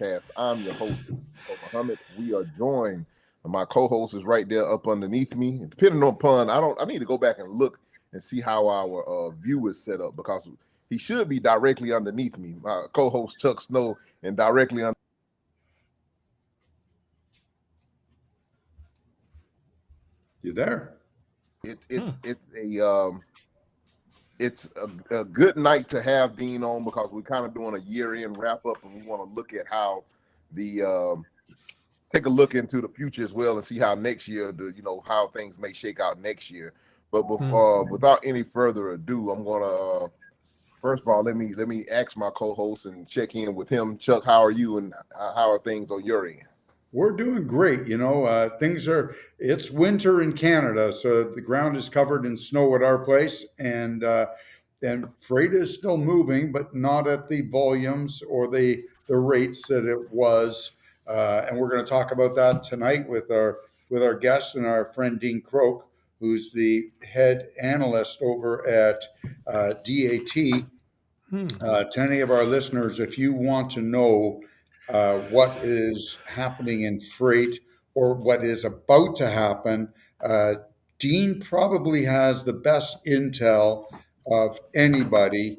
podcast. I'm your host, Muhammad. We are joined. My co-host is right there up underneath me. Depending on pun, I need to go back and look and see how our view is set up because he should be directly underneath me. My co-host Chuck Snow and directly under. You there? It's a good night to have Dean on because we're kind of doing a year-end wrap-up and we want to look at how take a look into the future as well and see how next year, how things may shake out next year. But without any further ado, I'm gonna first of all let me ask my co-host and check in with him. Chuck, how are you and how are things on your end? We're doing great. It's winter in Canada, so the ground is covered in snow at our place, and freight is still moving, but not at the volumes or the rates that it was. And we're going to talk about that tonight with our guest and our friend Dean Croke, who's the head analyst over at DAT. To any of our listeners, if you want to know what is happening in freight or what is about to happen, Dean probably has the best intel of anybody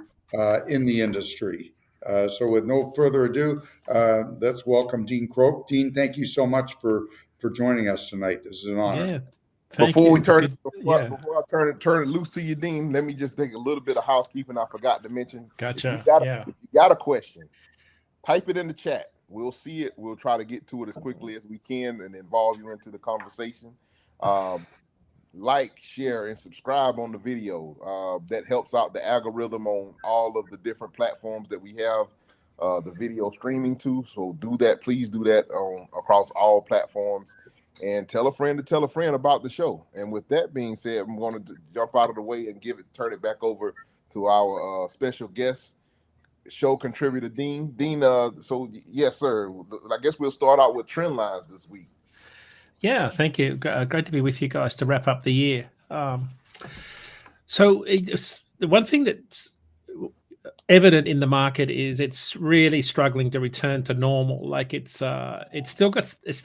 in the industry. So with no further ado, let's welcome Dean Croke. Dean, thank you so much for joining us tonight. This is an honor. Yeah. Before I turn it loose to you, Dean, let me just take a little bit of housekeeping I forgot to mention. Gotcha. If you got a question, type it in the chat. We'll see it. We'll try to get to it as quickly as we can and involve you into the conversation. Like, share, and subscribe on the video. That helps out the algorithm on all of the different platforms that we have the video streaming to. So do that. Please do that across all platforms. And tell a friend to tell a friend about the show. And with that being said, I'm going to jump out of the way and turn it back over to our special guest, show contributor Dean. Dean, so yes, sir. I guess we'll start out with trend lines this week. Yeah, thank you. Great to be with you guys to wrap up the year. So the one thing that's evident in the market is it's really struggling to return to normal. Like it's still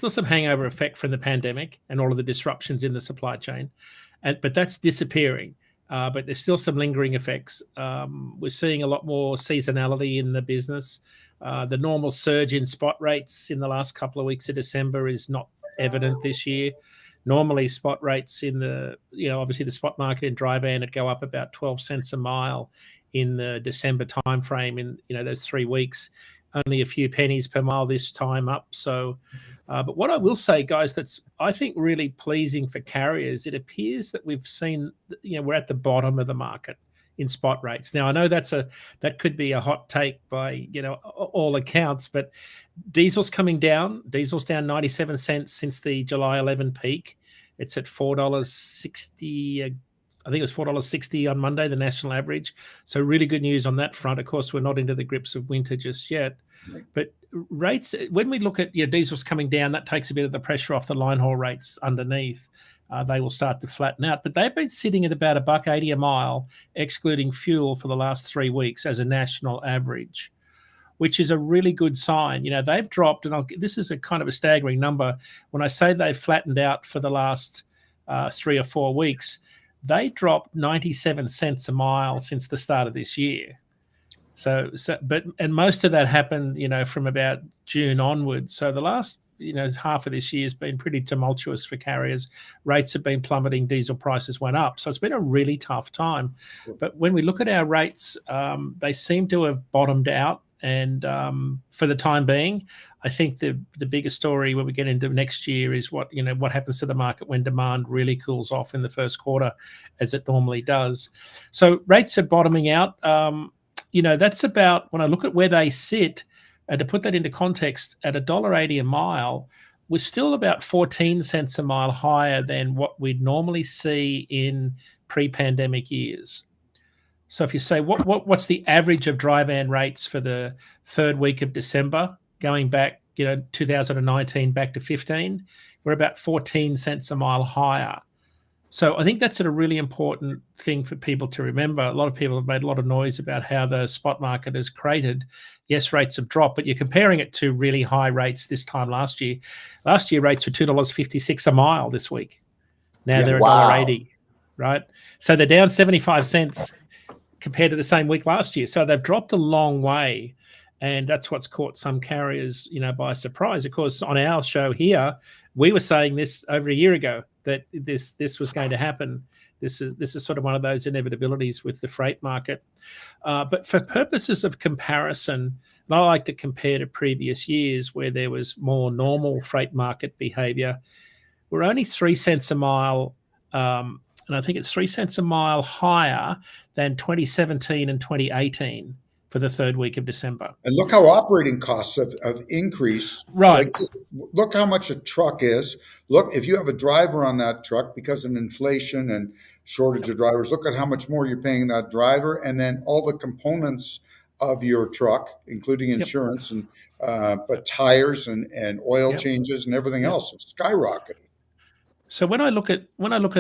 some hangover effect from the pandemic and all of the disruptions in the supply chain, but that's disappearing. But there's still some lingering effects. We're seeing a lot more seasonality in the business. The normal surge in spot rates in the last couple of weeks of December is not evident this year. Normally spot rates in obviously the spot market in dry van would go up about 12 cents a mile in the December timeframe in those 3 weeks, only a few pennies per mile this time up. So, but what I will say, guys, that's I think really pleasing for carriers. It appears that we've seen, we're at the bottom of the market in spot rates. Now I know that could be a hot take by all accounts, but diesel's coming down. Diesel's down 97 cents since the July 11 peak. It's at $4.60. I think it was $4.60 on Monday, the national average. So really good news on that front. Of course, we're not into the grips of winter just yet. But rates, when we look at diesel's coming down, that takes a bit of the pressure off the line haul rates underneath. They will start to flatten out. But they've been sitting at about $1.80 a mile, excluding fuel, for the last 3 weeks as a national average, which is a really good sign. They've dropped, and this is a kind of a staggering number. When I say they've flattened out for the last 3 or 4 weeks, they dropped 97 cents a mile since the start of this year. And most of that happened, from about June onwards. So the last, half of this year has been pretty tumultuous for carriers. Rates have been plummeting. Diesel prices went up. So it's been a really tough time. But when we look at our rates, they seem to have bottomed out. And for the time being, I think the bigger story when we get into next year is what happens to the market when demand really cools off in the first quarter, as it normally does. So rates are bottoming out. That's about, when I look at where they sit, and to put that into context, at $1.80 a mile, we're still about 14 cents a mile higher than what we'd normally see in pre-pandemic years. So if you say what's the average of dry van rates for the third week of December, going back 2019 back to 15, we're about 14 cents a mile higher. So I think that's a really important thing for people to remember. A lot of people have made a lot of noise about how the spot market has created. Yes, rates have dropped, but you're comparing it to really high rates this time last year. Last year, rates were $2.56 a mile this week. Now they're $1.80, right? So they're down 75 cents compared to the same week last year. So they've dropped a long way. And that's what's caught some carriers, by surprise. Of course, on our show here, we were saying this over a year ago that this was going to happen. This is sort of one of those inevitabilities with the freight market. But for purposes of comparison, and I like to compare to previous years where there was more normal freight market behavior, we're only 3 cents a mile, and I think it's 3 cents a mile higher than 2017 and 2018 for the third week of December. And look how operating costs have increased. Right. Like, look how much a truck is. Look, if you have a driver on that truck because of inflation and shortage of drivers, look at how much more you're paying that driver. And then all the components of your truck, including insurance and but tires and oil changes and everything else have skyrocketed. So when I look at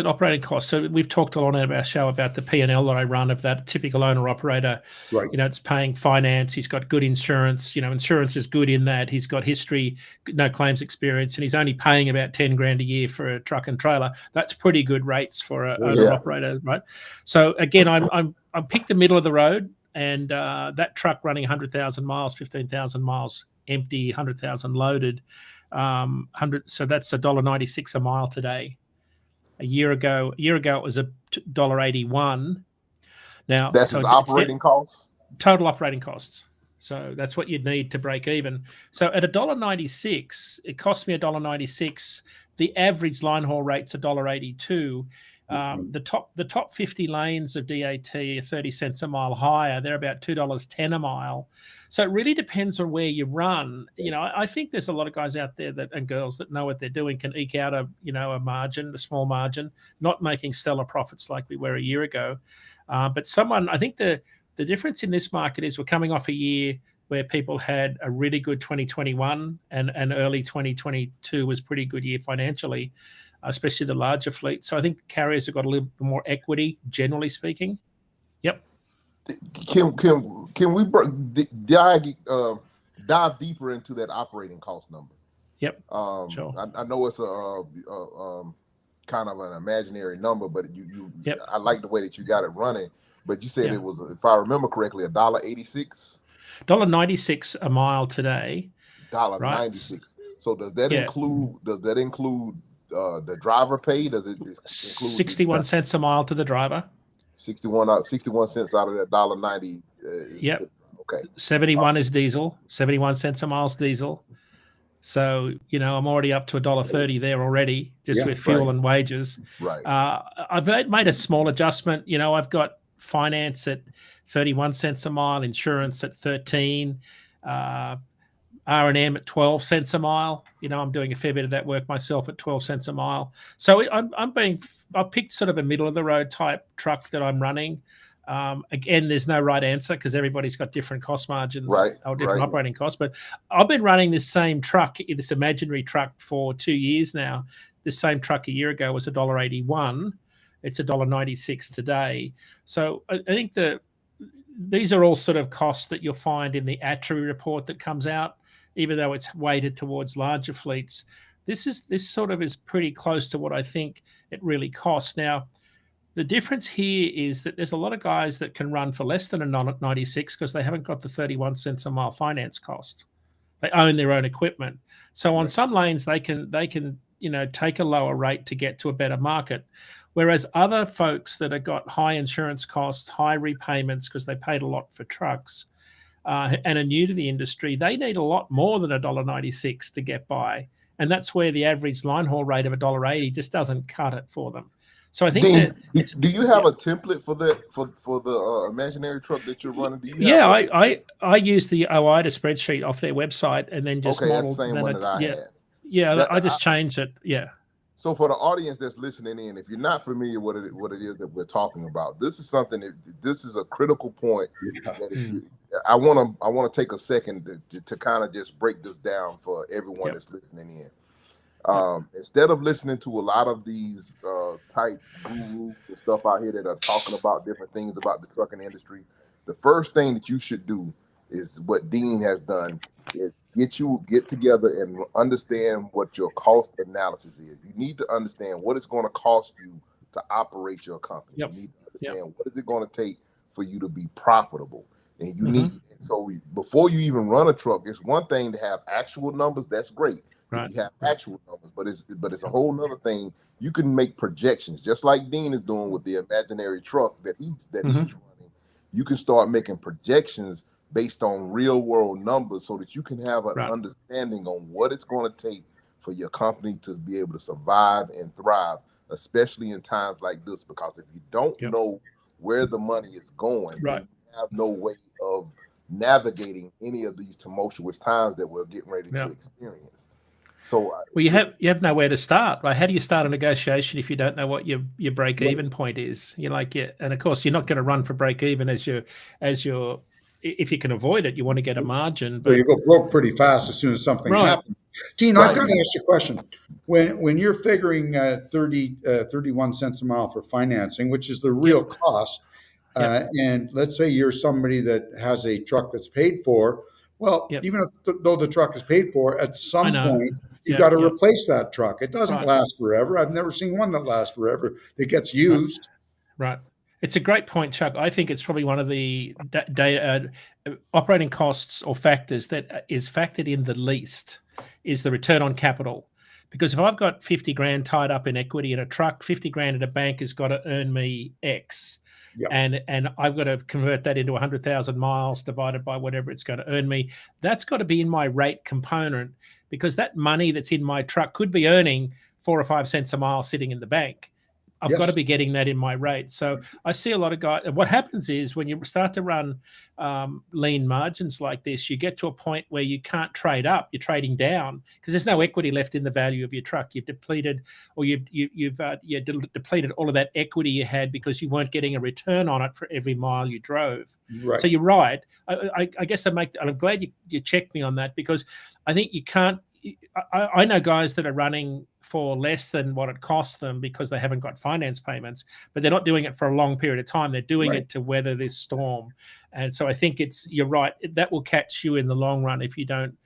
operating costs, so we've talked a lot in our show about the P&L that I run of that typical owner operator. Right. It's paying finance. He's got good insurance. Insurance is good in that he's got history, no claims experience, and he's only paying about 10 grand a year for a truck and trailer. That's pretty good rates for an owner operator, right? So again, I'm picked the middle of the road, and that truck running 100,000 miles, 15,000 miles empty, 100,000 loaded. So that's $1.96 a mile today. A year ago it was $1.81. Now that's his operating costs. Total operating costs. So that's what you'd need to break even. So at $1.96, it cost me $1.96. The average line haul rate's $1.82. The top 50 lanes of DAT are 30 cents a mile higher. They're about $2.10 a mile. So it really depends on where you run. I think there's a lot of guys out there and girls that know what they're doing, can eke out a margin, a small margin, not making stellar profits like we were a year ago. But I think the difference in this market is we're coming off a year where people had a really good 2021 and early 2022 was pretty good year financially, especially the larger fleet. So I think carriers have got a little bit more equity, generally speaking. Yep. Can we dive deeper into that operating cost number? Yep. Sure. I know it's a kind of an imaginary number, but I like the way that you got it running. But you said it was, if I remember correctly, $1.86. $1.96 a mile today. $1.96. Right? So does that include the driver pay? Does it include 61 cents a mile to the driver? 61 cents out of that $1.90. Okay. 71 is diesel. 71 cents a mile's diesel. So I'm already up to $1.30 there already, just with fuel and wages. Right. I've made a small adjustment. I've got finance at 31 cents a mile, insurance at 13, R&M at 12 cents a mile. I'm doing a fair bit of that work myself at 12 cents a mile. So I picked sort of a middle of the road type truck that I'm running. Again, there's no right answer because everybody's got different cost margins or different operating costs. But I've been running this same truck, this imaginary truck, for 2 years now. This same truck a year ago was $1.81. It's $1.96 today. So I think these are all sort of costs that you'll find in the ATRI report that comes out, even though it's weighted towards larger fleets. This sort of is pretty close to what I think it really costs. Now, the difference here is that there's a lot of guys that can run for less than $1.96 because they haven't got the 31 cents a mile finance cost. They own their own equipment. So on some lanes, they can take a lower rate to get to a better market. Whereas other folks that have got high insurance costs, high repayments because they paid a lot for trucks and are new to the industry, they need a lot more than $1.96 to get by. And that's where the average line haul rate of $1.80 just doesn't cut it for them. So I think Dean, do you have a template for that for the imaginary truck that you're running? I use the OIDA spreadsheet off their website and then just model. That's the same one that I had. Yeah, I just changed it. Yeah. So for the audience that's listening in, if you're not familiar with what it is that we're talking about, this is something this is a critical point. I want to take a second to kind of just break this down for everyone that's listening in. Instead of listening to a lot of these type gurus and stuff out here that are talking about different things about the trucking industry, the first thing that you should do is what Dean has done: is get together and understand what your cost analysis is. You need to understand what it's going to cost you to operate your company. Yep. You need to Yep. understand what is it going to take for you to be profitable. And you Mhm. need, so before you even run a truck, it's one thing to have actual numbers. That's great. Right. If you have actual numbers, but it's a whole nother thing. You can make projections, just like Dean is doing with the imaginary truck that he's Mhm. running. You can start making projections based on real world numbers, so that you can have an Right. understanding on what it's going to take for your company to be able to survive and thrive, especially in times like this. Because if you don't Yep. know where the money is going, Right. then you have no way of navigating any of these tumultuous times that we're getting ready to Yep. experience. So Well, you have nowhere to start, right? How do you start a negotiation if you don't know what your break even point is? You're like, yeah, and of course you're not going to run for break even as your if you can avoid it, you want to get a margin. So But you go broke pretty fast as soon as something right, happens. Dean, Right. I've got to ask you a question. When you're figuring 31 cents a mile for financing, which is the real cost, Yep. and let's say you're somebody that has a truck that's paid for, well, Yep. even if though the truck is paid for, at I some know. point you Yep. got to Yep. replace that truck. It doesn't Right. last forever. I've never seen one that lasts forever. It gets Right. used. Right. It's a great point, Chuck. I think it's probably one of the operating costs or factors that is factored in the least is the return on capital. Because if I've got 50 grand tied up in equity in a truck, 50 grand in a bank has got to earn me X. Yep. And I've got to convert that into 100,000 miles divided by whatever it's going to earn me. That's got to be in my rate component, because that money that's in my truck could be earning 4 or 5 cents a mile sitting in the bank. I've got to Yes. be getting that in my rate. So I see a lot of guys. What happens is when you start to run lean margins like this, you get to a point where you can't trade up. You're trading down because there's no equity left in the value of your truck. You've depleted, or you've depleted all of that equity you had because you weren't getting a return on it for every mile you drove. Right. So you're right. I guess I'm glad you checked me on that, because I think you can't. I know guys that are running for less than what it costs them because they haven't got finance payments, but they're not doing it for a long period of time. They're doing Right. it to weather this storm. And so I think you're right. That will catch you in the long run if you don't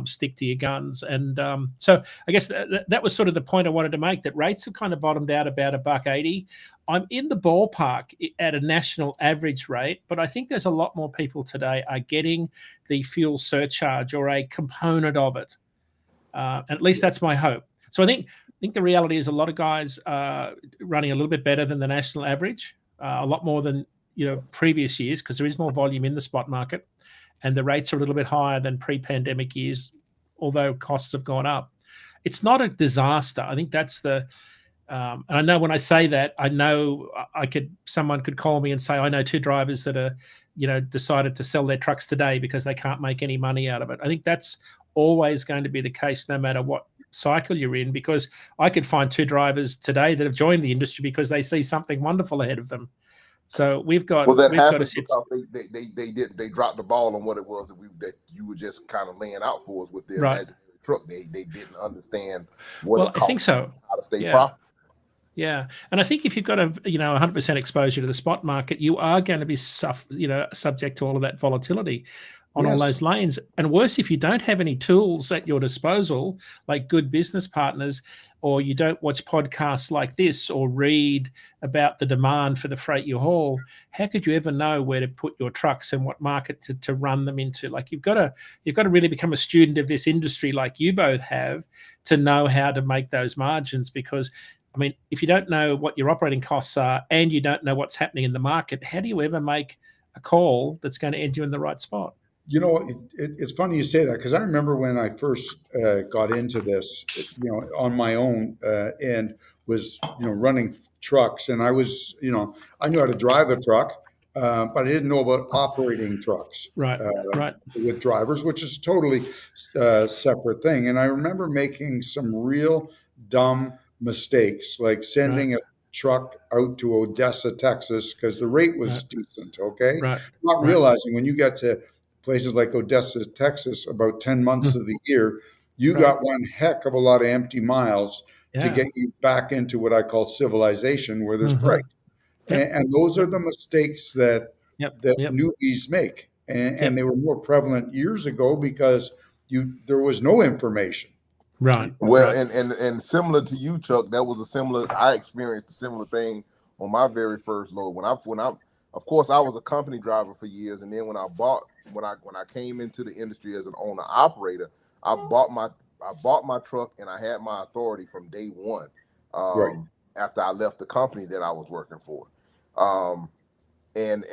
stick to your guns. And so I guess that was sort of the point I wanted to make, that rates have kind of bottomed out about $1.80. I'm in the ballpark at a national average rate, but I think there's a lot more people today are getting the fuel surcharge or a component of it. At least that's my hope. So I think the reality is a lot of guys are running a little bit better than the national average, a lot more than previous years, because there is more volume in the spot market, and the rates are a little bit higher than pre-pandemic years, although costs have gone up. It's not a disaster. I think that's the. And I know when I say that, I know someone could call me and say, I know 2 drivers that are, decided to sell their trucks today because they can't make any money out of it. I think that's always going to be the case no matter what cycle you're in, because I could find 2 drivers today that have joined the industry because they see something wonderful ahead of them. So we've got happens because they dropped the ball on what it was that you were just kind of laying out for us with the imaginary truck. They didn't understand what I think so. How to stay profitable. Yeah, and I think if you've got 100% exposure to the spot market, you are going to be subject to all of that volatility on all those lanes. And worse, if you don't have any tools at your disposal, like good business partners, or you don't watch podcasts like this or read about the demand for the freight you haul, how could you ever know where to put your trucks and what market to run them into? Like you've got to really become a student of this industry, like you both have, to know how to make those margins. Because I mean, if you don't know what your operating costs are and you don't know what's happening in the market, how do you ever make a call that's going to end you in the right spot? It's funny you say that, because I remember when I first got into this, on my own, and was, running trucks, and I was, I knew how to drive a truck, but I didn't know about operating trucks, right, with drivers, which is a totally separate thing. And I remember making some real dumb mistakes, like sending a truck out to Odessa, Texas, because the rate was decent. Okay. Not realizing when you get to places like Odessa, Texas, about 10 months of the year, you Right. got one heck of a lot of empty miles to Yeah. get you back into what I call civilization, where there's Mhm. freight. Yep. And those are the mistakes that Yep. that Yep. newbies make. Yep. And they were more prevalent years ago because there was no information. Right. Well, Right. and similar to you, Chuck, that was a similar. I experienced a similar thing on my very first load. Of course, I was a company driver for years, and then when I came into the industry as an owner operator, I bought my truck, and I had my authority from day one. Right. After I left the company that I was working for, and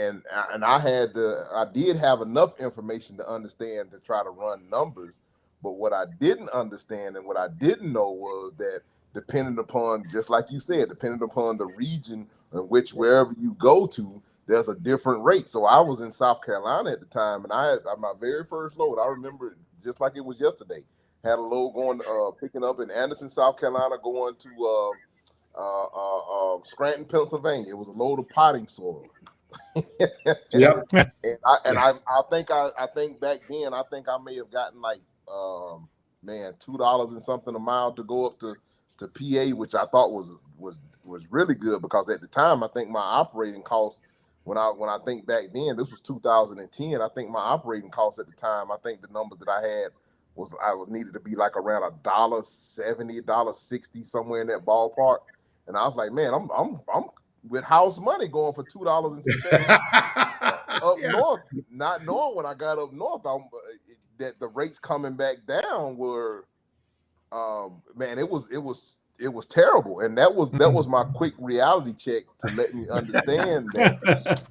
I did have enough information to understand to try to run numbers. But what I didn't understand and what I didn't know was that depending upon, just like you said, depending upon the region in which wherever you go to, there's a different rate. So I was in South Carolina at the time, and I had my very first load. I remember it just like it was yesterday. Had a load going, picking up in Anderson, South Carolina, going to Scranton, Pennsylvania. It was a load of potting soil. Yep. I think back then I think I may have gotten like $2 and something a mile to go up to PA, which I thought was really good, because at the time I think my operating costs, when I think back then, this was 2010, I think my operating costs at the time, I think the number that I had was needed to be like around $1.70, $1.60, somewhere in that ballpark. And I was like, man, I'm with house money going for $2 and some cents up north, not knowing when I got up north that the rates coming back down were, man, it was terrible. And that was my quick reality check to let me understand that.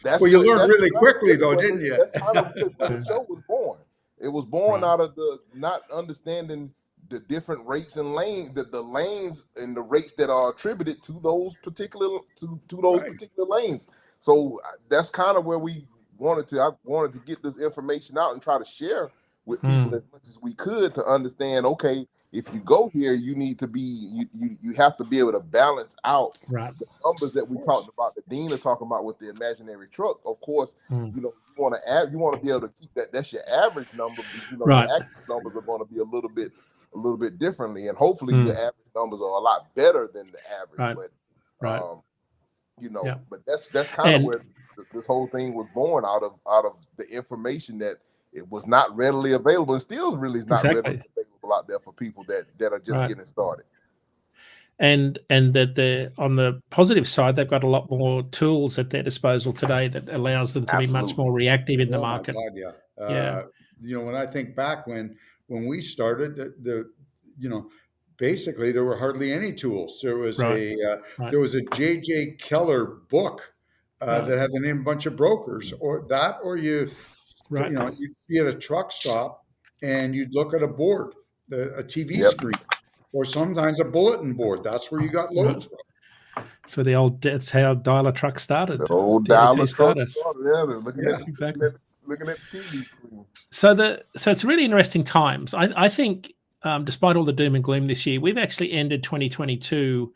Well, you learned really quickly, though, didn't you? That's kind of where the show was born. It was born out of the not understanding the different rates and lanes, the lanes and the rates that are attributed to those particular particular lanes. So that's kind of where I wanted to get this information out and try to share with people as much as we could to understand, okay, if you go here, you need to be you have to be able to balance out the numbers that we talked about, that Dean are talking about with the imaginary truck. Of course, you want to be able to keep that's your average number, but your actual numbers are going to be a little bit differently, and hopefully your average numbers are a lot better than the average. But that's kind of where this whole thing was born, out of the information that it was not readily available, and still really is not readily available out there for people that are just getting started. And that on the positive side, they've got a lot more tools at their disposal today that allows them to be much more reactive in the market. My God, when I think back when we started, basically there were hardly any tools. There was there was a J.J. Keller book that had the name of a bunch of brokers, or you'd be at a truck stop and you'd look at a board, a TV screen, or sometimes a bulletin board. That's where you got loads from. So that's how dialer truck started. The old dialer truck started. Looking at the TV screen. So it's really interesting times. I think, despite all the doom and gloom this year, we've actually ended 2022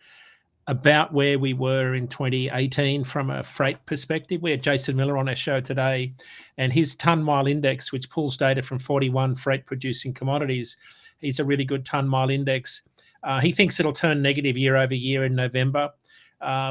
about where we were in 2018 from a freight perspective. We had Jason Miller on our show today, and his ton-mile index, which pulls data from 41 freight-producing commodities, he's a really good ton-mile index. He thinks it'll turn negative year over year in November.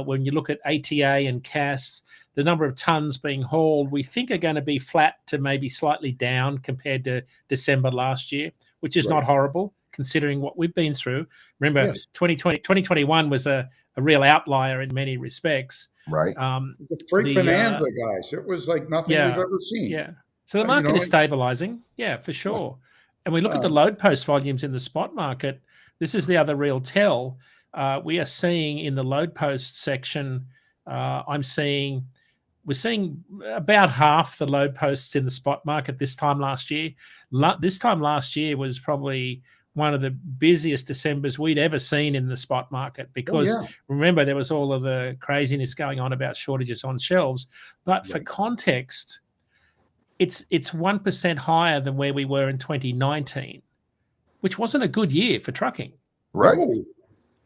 When you look at ATA and CAS, the number of tons being hauled, we think are going to be flat to maybe slightly down compared to December last year, which is not horrible considering what we've been through. Remember, 2021 was a real outlier in many respects. Right. The freight bonanza, guys. It was like nothing we've ever seen. Yeah. So the market is stabilizing. Yeah, for sure. And we look at the load post volumes in the spot market. This is the other real tell. We are seeing in the load post section, we're seeing about half the load posts in the spot market this time last year. This time last year was probably one of the busiest Decembers we'd ever seen in the spot market, because remember, there was all of the craziness going on about shortages on shelves. But for context, it's 1% higher than where we were in 2019, which wasn't a good year for trucking. Right.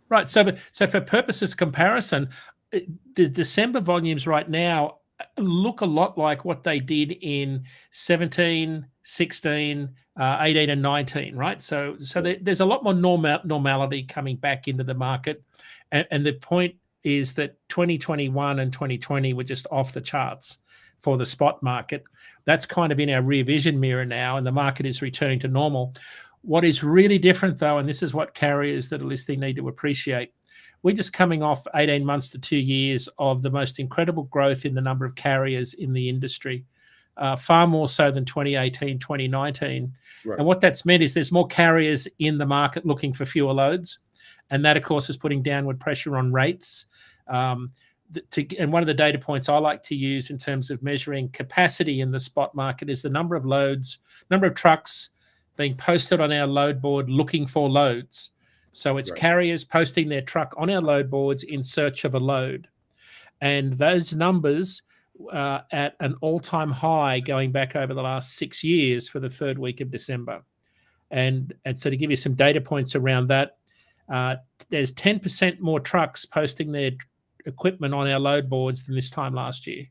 Right. So for purposes of comparison, the December volumes right now look a lot like what they did in 17, 16, 18 and 19, right? So there's a lot more normality coming back into the market. And the point is that 2021 and 2020 were just off the charts for the spot market. That's kind of in our rear vision mirror now, and the market is returning to normal. What is really different, though, and this is what carriers that are listening need to appreciate, we're just coming off 18 months to 2 years of the most incredible growth in the number of carriers in the industry, far more so than 2018, 2019. Right. And what that's meant is there's more carriers in the market looking for fewer loads. And that, of course, is putting downward pressure on rates. And one of the data points I like to use in terms of measuring capacity in the spot market is the number of loads, number of trucks being posted on our load board looking for loads. So it's carriers posting their truck on our load boards in search of a load. And those numbers at an all-time high going back over the last 6 years for the third week of December. And so to give you some data points around that, there's 10% more trucks posting their equipment on our load boards than this time last year.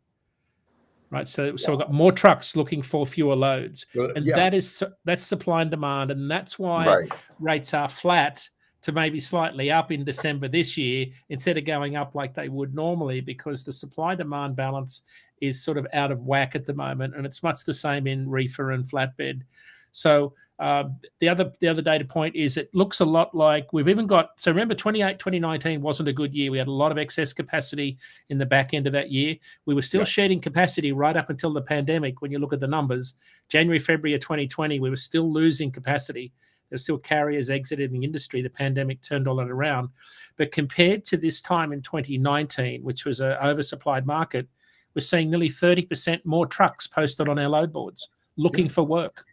Right, so we've got more trucks looking for fewer loads, and that's supply and demand, and that's why rates are flat to maybe slightly up in December this year instead of going up like they would normally, because the supply-demand balance is sort of out of whack at the moment, and it's much the same in reefer and flatbed. So the other data point is it looks a lot like we've even got, so remember 2019 wasn't a good year. We had a lot of excess capacity in the back end of that year. We were still shedding capacity right up until the pandemic. When you look at the numbers, January, February of 2020, we were still losing capacity. There were still carriers exiting the industry. The pandemic turned all that around. But compared to this time in 2019, which was an oversupplied market, we're seeing nearly 30% more trucks posted on our load boards looking for work.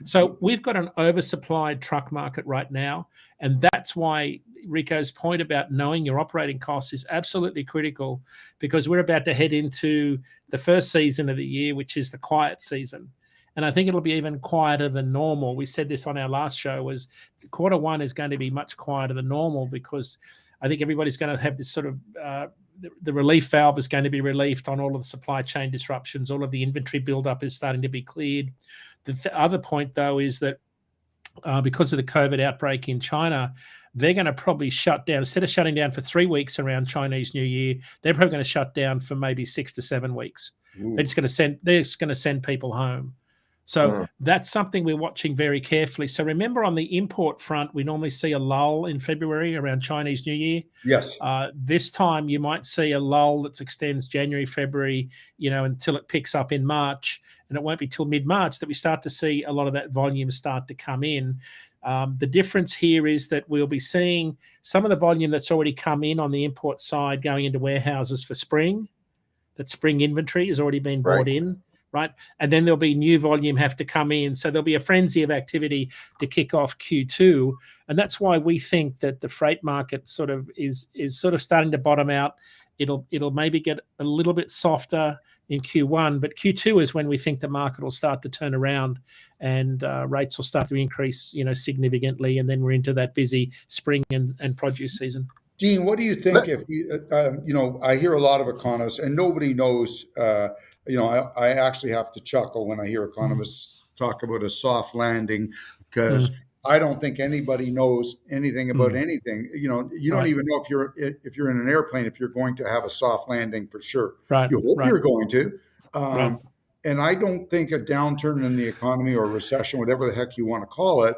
So we've got an oversupplied truck market right now, and that's why Rico's point about knowing your operating costs is absolutely critical, because we're about to head into the first season of the year, which is the quiet season. And I think it'll be even quieter than normal. We said this on our last show, was quarter one is going to be much quieter than normal, because I think everybody's going to have this sort of the relief valve is going to be relieved on all of the supply chain disruptions. All of the inventory buildup is starting to be cleared. The other point, though, is that because of the COVID outbreak in China, they're going to probably shut down. Instead of shutting down for 3 weeks around Chinese New Year, they're probably going to shut down for maybe 6 to 7 weeks. Ooh. They're just going to send people home. So that's something we're watching very carefully. So remember, on the import front, we normally see a lull in February around Chinese New Year. Yes. This time you might see a lull that extends January, February, until it picks up in March. And it won't be till mid-March that we start to see a lot of that volume start to come in. The difference here is that we'll be seeing some of the volume that's already come in on the import side going into warehouses for spring. That spring inventory has already been brought in. Right. And then there'll be new volume have to come in. So there'll be a frenzy of activity to kick off Q2. And that's why we think that the freight market sort of is sort of starting to bottom out. It'll maybe get a little bit softer in Q1, but Q2 is when we think the market will start to turn around and rates will start to increase, significantly. And then we're into that busy spring and produce season. Dean, what do you think if I hear a lot of economists, and nobody knows, I actually have to chuckle when I hear economists talk about a soft landing, because I don't think anybody knows anything about anything. You don't even know if you're in an airplane, if you're going to have a soft landing for sure. Right. You hope you're going to. And I don't think a downturn in the economy or a recession, whatever the heck you want to call it,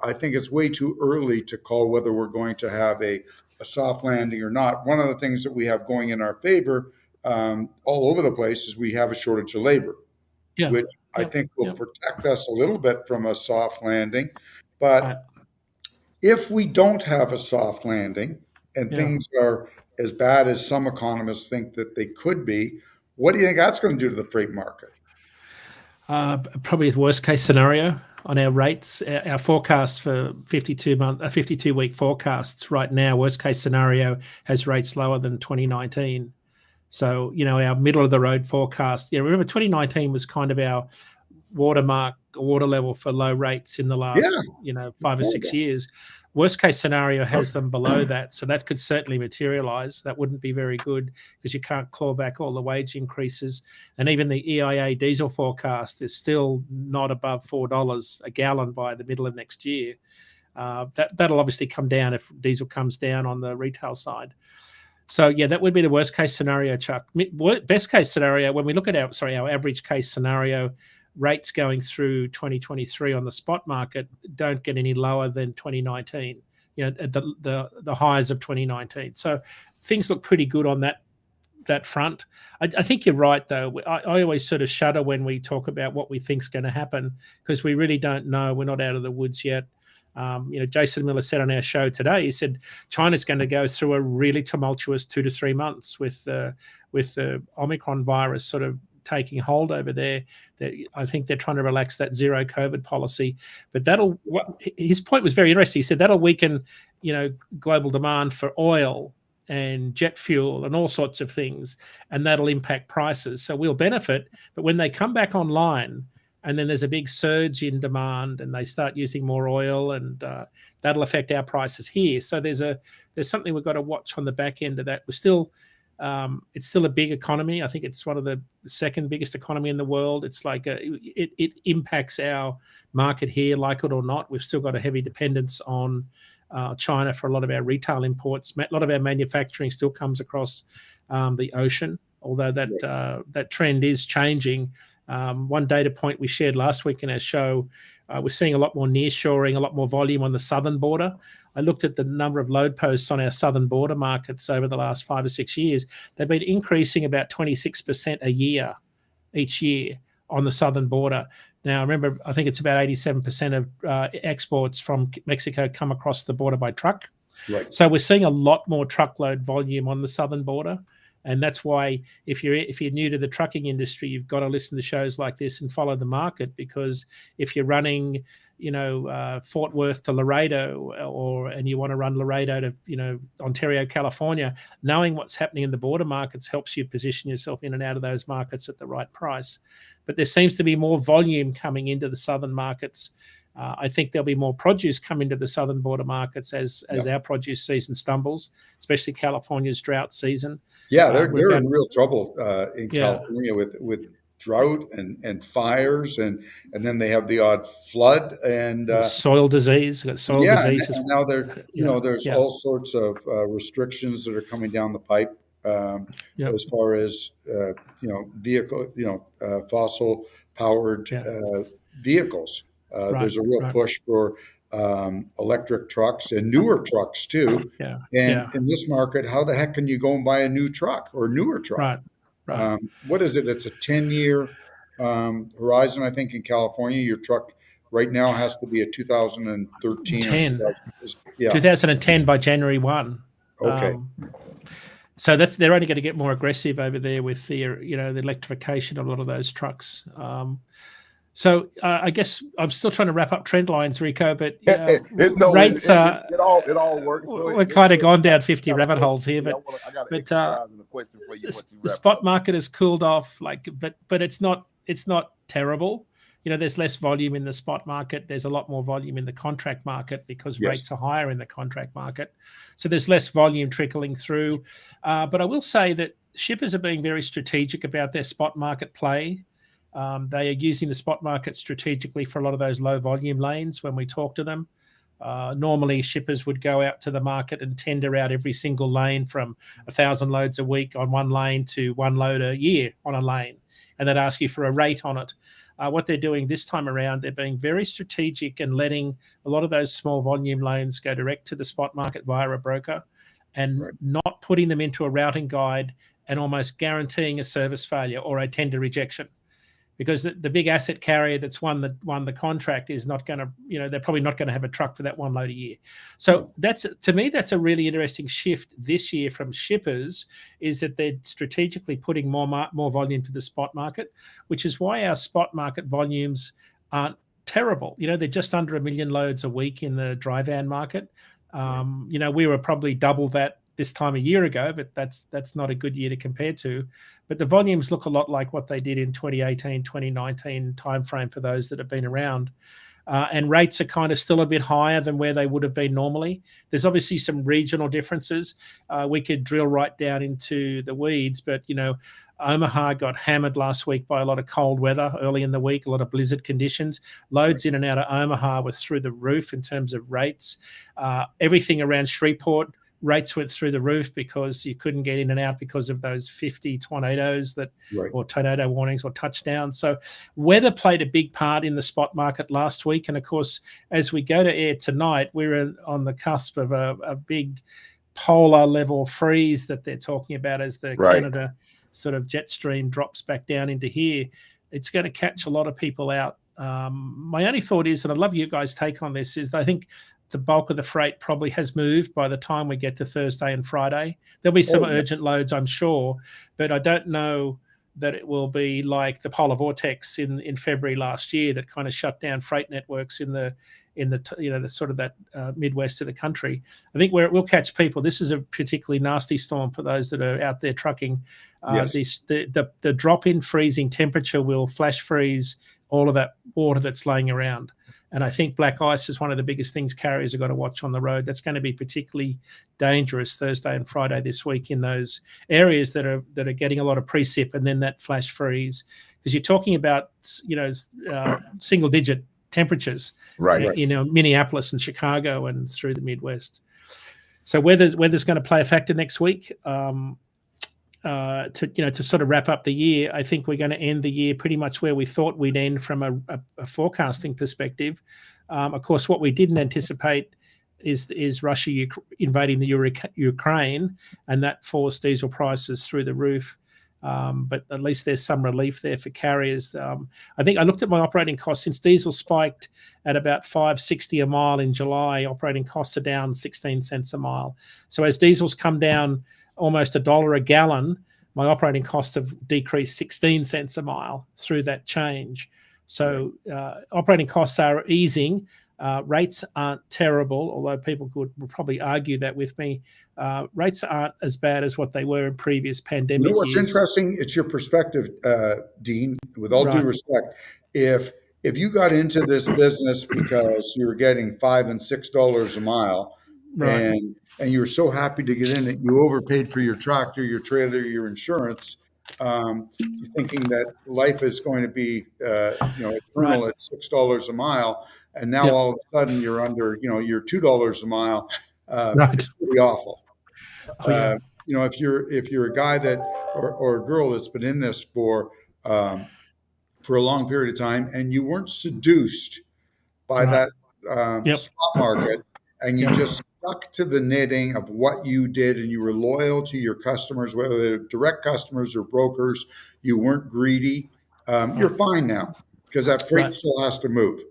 I think it's way too early to call whether we're going to have a soft landing or not. One of the things that we have going in our favor all over the place is we have a shortage of labor, which I think will protect us a little bit from a soft landing. But if we don't have a soft landing and things are as bad as some economists think that they could be, what do you think that's going to do to the freight market? Probably the worst case scenario on our rates. Our forecasts for 52-week forecasts right now, worst case scenario has rates lower than 2019. So, our middle of the road forecast, remember 2019 was kind of water level for low rates in the last 5 or 6 years. Worst case scenario has them below that, so that could certainly materialize. That wouldn't be very good because you can't claw back all the wage increases, and even the EIA diesel forecast is still not above $4 a gallon by the middle of next year. That'll obviously come down if diesel comes down on the retail side. So yeah, that would be the worst case scenario, Chuck. Best case scenario, when we look at our average case scenario, rates going through 2023 on the spot market don't get any lower than 2019. The highs of 2019. So things look pretty good on that front. I think you're right, though. I always sort of shudder when we talk about what we think's going to happen because we really don't know. We're not out of the woods yet. Jason Miller said on our show today, he said China's going to go through a really tumultuous 2 to 3 months with the Omicron virus sort of taking hold over there. I think they're trying to relax that zero COVID policy, but his point was very interesting. He said that'll weaken, global demand for oil and jet fuel and all sorts of things, and that'll impact prices. So we'll benefit, but when they come back online, and then there's a big surge in demand, and they start using more oil, and that'll affect our prices here. So there's something we've got to watch on the back end of that. It's still a big economy. I think it's one of the second biggest economy in the world. It's like it impacts our market here, like it or not. We've still got a heavy dependence on China for a lot of our retail imports. A lot of our manufacturing still comes across the ocean, although that trend is changing. One data point we shared last week in our show, we're seeing a lot more nearshoring, a lot more volume on the southern border. I looked at the number of load posts on our southern border markets over the last 5 or 6 years. They've been increasing about 26% a year, each year on the southern border. Now, remember, I think it's about 87% of exports from Mexico come across the border by truck. Right. So we're seeing a lot more truckload volume on the southern border. And that's why if you're new to the trucking industry, you've got to listen to shows like this and follow the market, because if you're running, Fort Worth to Laredo, and you want to run Laredo to, Ontario, California, knowing what's happening in the border markets helps you position yourself in and out of those markets at the right price. But there seems to be more volume coming into the southern markets. I think there'll be more produce come into the southern border markets as our produce season stumbles, especially California's drought season. Yeah, they're in real trouble in California with drought and fires, and then they have the odd flood and soil disease. Disease. And now there's all sorts of restrictions that are coming down the pipe as far as vehicle, fossil powered vehicles. There's a real push for electric trucks and newer trucks too. In this market, how the heck can you go and buy a new truck or newer truck? Right. What is it? It's a 10-year horizon, I think, in California. Your truck right now has to be a 2013. 2010 by January 1. Okay. So they're only going to get more aggressive over there with the electrification of a lot of those trucks. So I guess I'm still trying to wrap up trend lines, Rico, but rates are... It all works. We're kind of gone down 50 rabbit holes here, but question for you. The spot market has cooled off, but it's not terrible. There's less volume in the spot market. There's a lot more volume in the contract market because rates are higher in the contract market. So there's less volume trickling through. But I will say that shippers are being very strategic about their spot market play. They are using the spot market strategically for a lot of those low volume lanes when we talk to them. Normally, shippers would go out to the market and tender out every single lane from 1,000 loads a week on one lane to 1 load a year on a lane, and they'd ask you for a rate on it. What they're doing this time around, they're being very strategic and letting a lot of those small volume lanes go direct to the spot market via a broker, and not putting them into a routing guide and almost guaranteeing a service failure or a tender rejection. Because the big asset carrier that's won the contract is not going to, they're probably not going to have a truck for that 1 load a year. So to me, that's a really interesting shift this year from shippers, is that they're strategically putting more volume to the spot market, which is why our spot market volumes aren't terrible. They're just under 1 million loads a week in the dry van market. We were probably double that this time a year ago, but that's not a good year to compare to. But the volumes look a lot like what they did in 2018, 2019 timeframe for those that have been around. And rates are kind of still a bit higher than where they would have been normally. There's obviously some regional differences. We could drill right down into the weeds, but Omaha got hammered last week by a lot of cold weather early in the week, a lot of blizzard conditions. Loads in and out of Omaha was through the roof in terms of rates. Everything around Shreveport, rates went through the roof because you couldn't get in and out because of those 50 tornadoes or tornado warnings or touchdowns. So weather played a big part in the spot market last week. And of course, as we go to air tonight, we're on the cusp of a big polar level freeze that they're talking about as the Canada sort of jet stream drops back down into here. It's going to catch a lot of people out. My only thought is, and I'd love you guys' take on this, is I think the bulk of the freight probably has moved by the time we get to Thursday and Friday. There'll be some urgent loads, I'm sure, but I don't know that it will be like the polar vortex in February last year that kind of shut down freight networks in the the sort of that Midwest of the country. I think where it will catch people, this is a particularly nasty storm for those that are out there trucking. The drop in freezing temperature will flash freeze all of that water that's laying around. And I think black ice is one of the biggest things carriers have got to watch on the road. That's going to be particularly dangerous Thursday and Friday this week in those areas that are getting a lot of precip and then that flash freeze. Because you're talking about single digit temperatures, Minneapolis and Chicago and through the Midwest. So weather's going to play a factor next week. To sort of wrap up the year, I think we're going to end the year pretty much where we thought we'd end from a forecasting perspective. Of course, what we didn't anticipate is Russia invading the Ukraine, and that forced diesel prices through the roof. But at least there's some relief there for carriers. I think I looked at my operating costs since diesel spiked at about $5.60 a mile in July. Operating costs are down 16 cents a mile. So as diesel's come down almost $1 a gallon, my operating costs have decreased 16 cents a mile through that change. So operating costs are easing. Rates aren't terrible, although people would probably argue that with me. Rates aren't as bad as what they were in previous pandemic years. What's interesting? It's your perspective, Dean. With all due respect, if you got into this business because you were getting $5 and $6 a mile, and you were so happy to get in it, you overpaid for your tractor, your trailer, your insurance. You're thinking that life is going to be eternal at $6 a mile, and now all of a sudden you're under you're $2 a mile. It's pretty awful. If you're a guy that or a girl that's been in this for a long period of time, and you weren't seduced by that spot market, and you just stuck to the knitting of what you did, and you were loyal to your customers, whether they're direct customers or brokers. You weren't greedy. You're fine now because that freight still has to move.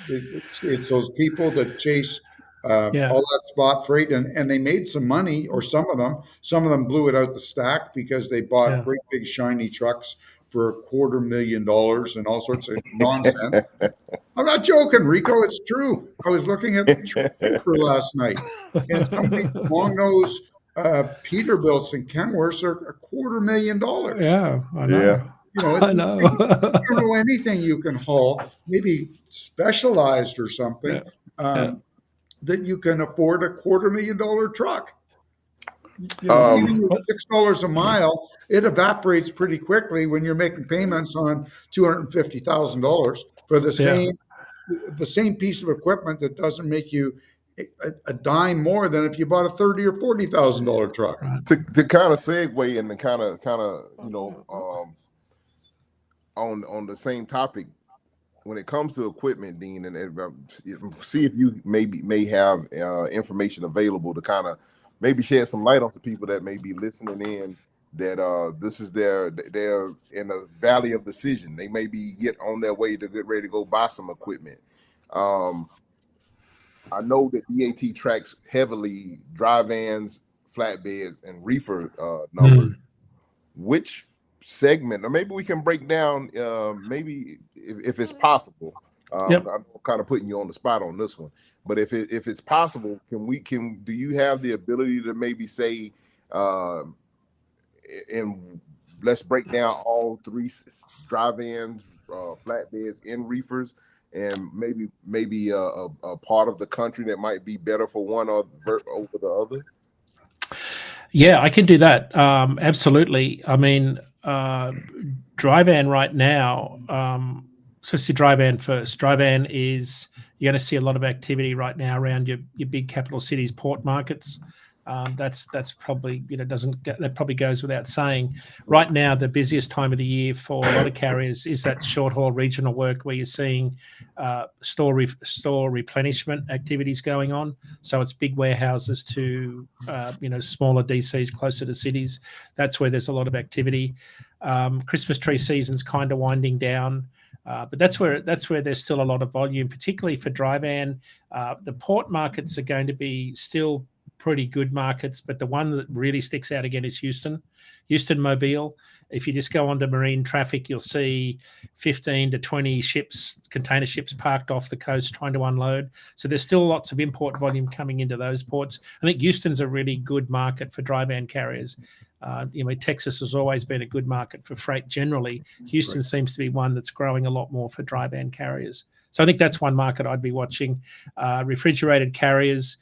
It's those people that chase all that spot freight, and they made some money, or some of them blew it out the stack because they bought great big shiny trucks for $250,000 and all sorts of nonsense. I'm not joking, Rico. It's true. I was looking at paper last night, and some of these long-nose Peterbilts and Kenworths are $250,000. Yeah, I know. I know. You don't know anything you can haul, maybe specialized or something, that you can afford a $250,000 truck. Even $6 a mile, it evaporates pretty quickly when you're making payments on $250,000 for the same piece of equipment that doesn't make you a dime more than if you bought a $30,000 or $40,000 truck. To kind of segue and to kind of on the same topic, when it comes to equipment, Dean, and see if you may have information available to kind of maybe shed some light on some people that may be listening in, that this is they're in a valley of decision. They may be on their way to get ready to go buy some equipment. I know that DAT tracks heavily dry vans, flatbeds, and reefer numbers. Which segment, or maybe we can break down, maybe if it's possible, Yep. I'm kind of putting you on the spot on this one, but if it's possible, do you have the ability to maybe say, and let's break down all three dry vans, flatbeds, and reefers, and maybe a part of the country that might be better for one or over the other? Yeah, I can do that. Absolutely. I mean, dry van right now. So let's do dry van first. Dry van is, you're going to see a lot of activity right now around your big capital cities, port markets. That's probably, that probably goes without saying. Right now, the busiest time of the year for a lot of carriers is that short haul regional work where you're seeing store replenishment activities going on. So it's big warehouses to smaller DCs closer to cities. That's where there's a lot of activity. Christmas tree season's kind of winding down. But that's where there's still a lot of volume, particularly for dry van. The port markets are going to be still pretty good markets, but the one that really sticks out again is Houston Mobile. If you just go onto marine traffic, you'll see 15 to 20 container ships parked off the coast trying to unload. So there's still lots of import volume coming into those ports. I think Houston's a really good market for dry van carriers. Texas has always been a good market for freight generally. Houston seems to be one that's growing a lot more for dry van carriers. So I think that's one market I'd be watching. Refrigerated carriers,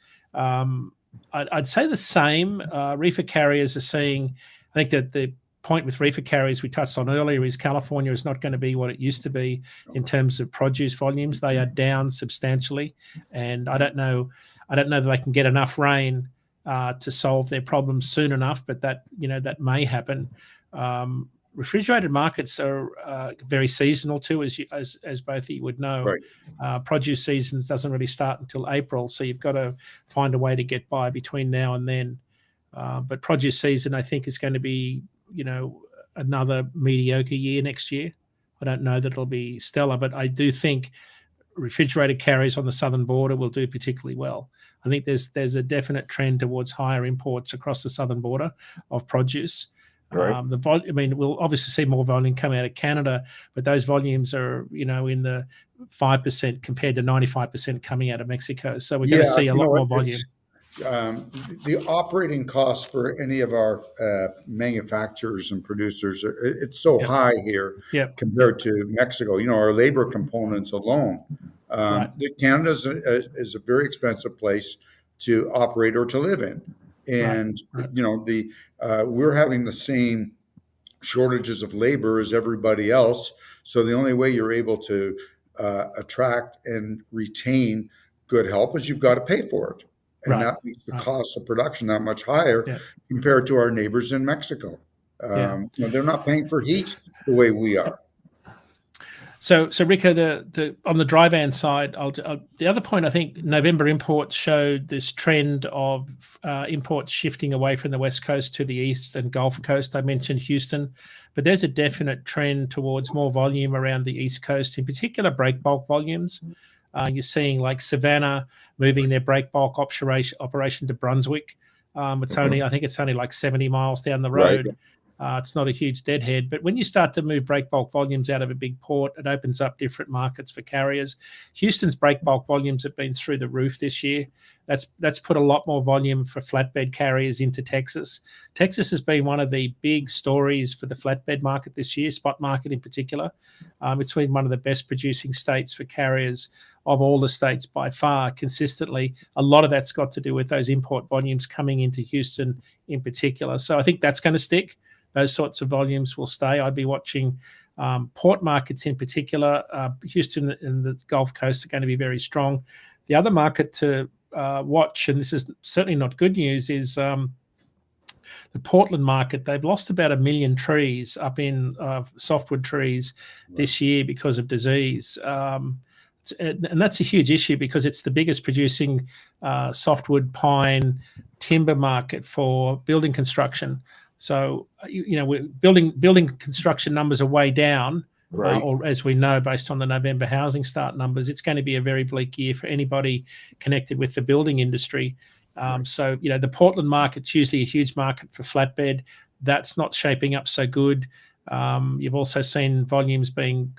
I'd say the same. Reefer carriers are seeing, I think that the point with reefer carriers we touched on earlier is California is not going to be what it used to be in terms of produce volumes. They are down substantially, and I don't know that they can get enough rain to solve their problems soon enough, but that may happen. Refrigerated markets are very seasonal too, as both of you would know. Right. Produce season doesn't really start until April, so you've got to find a way to get by between now and then. But produce season, I think, is going to be another mediocre year next year. I don't know that it'll be stellar, but I do think refrigerated carriers on the southern border will do particularly well. I think there's a definite trend towards higher imports across the southern border of produce. Right. We'll obviously see more volume come out of Canada, but those volumes are, in the 5% compared to 95% coming out of Mexico. So we're going to see a lot more volume. The operating costs for any of our manufacturers and producers, it's so high here compared to Mexico. Our labor components alone. Canada is a very expensive place to operate or to live in. And, we're having the same shortages of labor as everybody else. So the only way you're able to attract and retain good help is you've got to pay for it. And that makes the cost of production that much higher compared to our neighbors in Mexico. They're not paying for heat the way we are. So Rico, on the dry van side, the other point, I think November imports showed this trend of imports shifting away from the West Coast to the East and Gulf Coast. I mentioned Houston, but there's a definite trend towards more volume around the East Coast, in particular break bulk volumes. You're seeing like Savannah moving their break bulk operation to Brunswick. I think it's only like 70 miles down the road. Right. It's not a huge deadhead, but when you start to move break bulk volumes out of a big port, it opens up different markets for carriers. Houston's break bulk volumes have been through the roof this year. That's put a lot more volume for flatbed carriers into Texas. Texas has been one of the big stories for the flatbed market this year, spot market in particular. It's been one of the best producing states for carriers of all the states by far, consistently. A lot of that's got to do with those import volumes coming into Houston in particular. So I think that's going to stick. Those sorts of volumes will stay. I'd be watching port markets in particular. Houston and the Gulf Coast are going to be very strong. The other market to watch, and this is certainly not good news, is the Portland market. They've lost about 1 million trees up in softwood trees this year because of disease. And that's a huge issue because it's the biggest producing softwood pine timber market for building construction. So, building construction numbers are way down, or as we know, based on the November housing start numbers, it's going to be a very bleak year for anybody connected with the building industry. So, the Portland market's usually a huge market for flatbed. That's not shaping up so good. You've also seen volumes being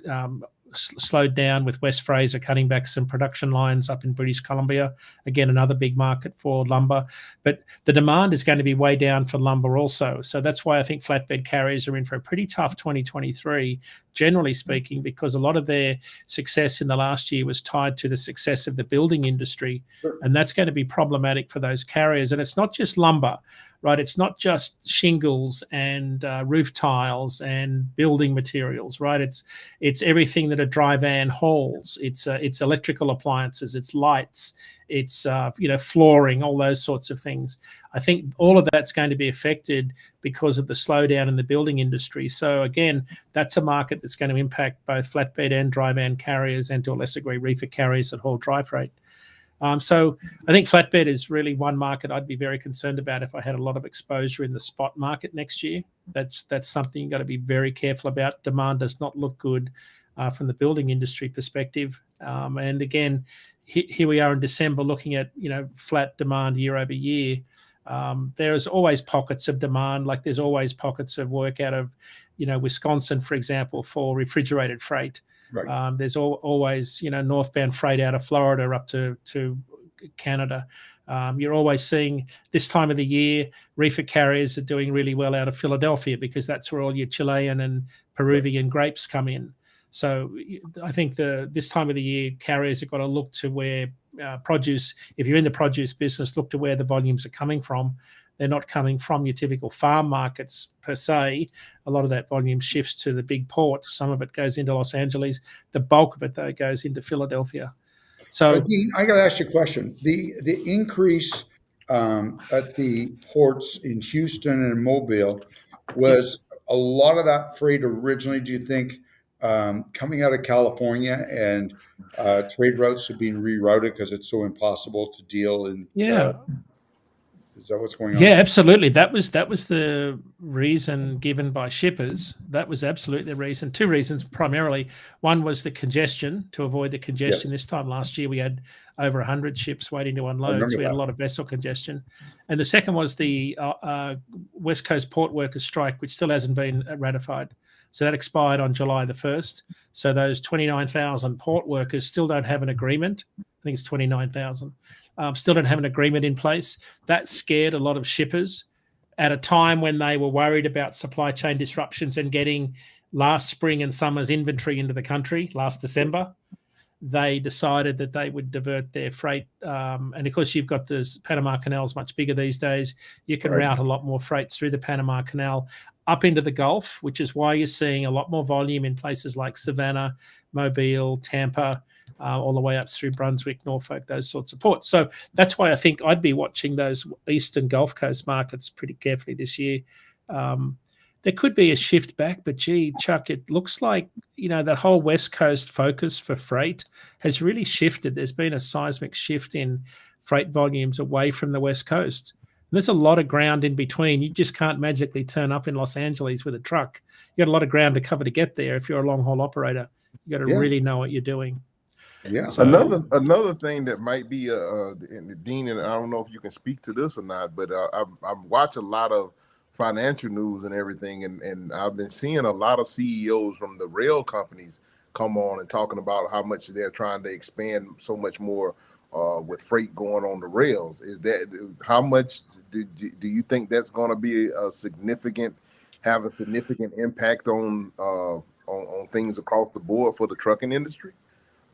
slowed down with West Fraser cutting back some production lines up in British Columbia. Again, another big market for lumber. But the demand is going to be way down for lumber also. So that's why I think flatbed carriers are in for a pretty tough 2023, generally speaking, because a lot of their success in the last year was tied to the success of the building industry. Sure. And that's going to be problematic for those carriers. And it's not just lumber, right? It's not just shingles and roof tiles and building materials, right? It's everything that a dry van hauls. It's electrical appliances, it's lights, it's flooring, all those sorts of things. I think all of that's going to be affected because of the slowdown in the building industry. So again, that's a market that's going to impact both flatbed and dry van carriers, and to a lesser degree reefer carriers that haul dry freight. So I think flatbed is really one market I'd be very concerned about if I had a lot of exposure in the spot market next year. That's something you've got to be very careful about. Demand does not look good from the building industry perspective. And again, here we are in December looking at flat demand year over year. There's always pockets of demand, like there's always pockets of work out of Wisconsin, for example, for refrigerated freight. Right. There's always, northbound freight out of Florida up to Canada. You're always seeing this time of the year, reefer carriers are doing really well out of Philadelphia because that's where all your Chilean and Peruvian grapes come in. So I think this time of the year, carriers have got to look to where produce, if you're in the produce business, look to where the volumes are coming from. They're not coming from your typical farm markets per se. A lot of that volume shifts to the big ports. Some of it goes into Los Angeles. The bulk of it, though, goes into Philadelphia. So, Dean, I got to ask you a question. The increase at the ports in Houston and Mobile, was a lot of that freight originally, do you think, coming out of California, and trade routes have been rerouted because it's so impossible to deal in? Is that what's going on? Yeah, absolutely. That was the reason given by shippers. That was absolutely the reason. Two reasons primarily. One was the congestion, to avoid the congestion. Yes. This time last year, we had over 100 ships waiting to unload, so we had a lot of vessel congestion. And the second was the West Coast port workers strike, which still hasn't been ratified. So that expired on July the 1st. So those 29,000 port workers still don't have an agreement. I think it's 29,000. Still don't have an agreement in place. That scared a lot of shippers at a time when they were worried about supply chain disruptions and getting last spring and summer's inventory into the country last December. They decided that they would divert their freight. And of course, you've got this Panama Canal's much bigger these days. You can route a lot more freights through the Panama Canal up into the Gulf, which is why you're seeing a lot more volume in places like Savannah, Mobile, Tampa, all the way up through Brunswick, Norfolk, those sorts of ports. So that's why I think I'd be watching those Eastern Gulf Coast markets pretty carefully this year. There could be a shift back, but gee, Chuck, it looks like, that whole West Coast focus for freight has really shifted. There's been a seismic shift in freight volumes away from the West Coast. And there's a lot of ground in between. You just can't magically turn up in Los Angeles with a truck. You got a lot of ground to cover to get there. If you're a long haul operator, you got to really know what you're doing. Yeah. So, another thing that might be Dean, and I don't know if you can speak to this or not, but I watch a lot of financial news and everything, and I've been seeing a lot of CEOs from the rail companies come on and talking about how much they're trying to expand so much more with freight going on the rails. Is that how much do you think that's going to be have a significant impact on things across the board for the trucking industry?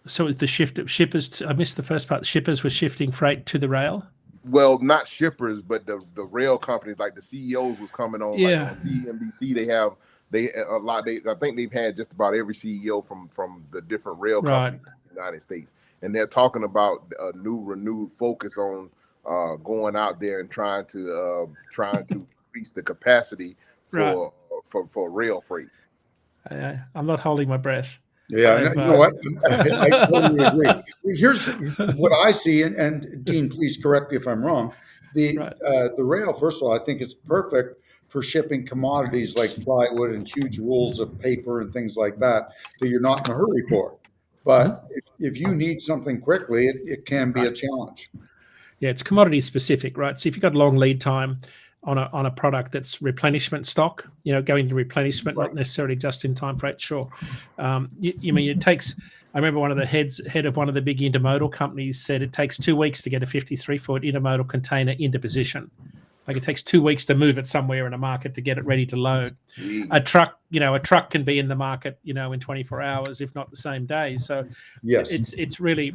So is the shift of shippers? I missed the first part. Shippers were shifting freight to the rail. Well, not shippers, but the rail companies, like the CEOs was coming on. Like on CNBC, I think they've had just about every CEO from the different rail companies in the United States, and they're talking about a renewed focus on going out there and trying to increase the capacity for rail freight. I'm not holding my breath. Yeah, you know what? I totally agree. Here's what I see, and Dean, please correct me if I'm wrong. The rail, first of all, I think it's perfect for shipping commodities like plywood and huge rolls of paper and things like that you're not in a hurry for. But if you need something quickly, it can be a challenge. Yeah, it's commodity specific, right? So if you've got long lead time, on a product that's replenishment stock, going to replenishment, Right. not necessarily just in time freight. Sure. You mean it takes, I remember one of the head of one of the big intermodal companies said it takes 2 weeks to get a 53-foot intermodal container into position. Like it takes 2 weeks to move it somewhere in a market to get it ready to load. Jeez. A truck can be in the market, in 24 hours, if not the same day. So Yes. it's really,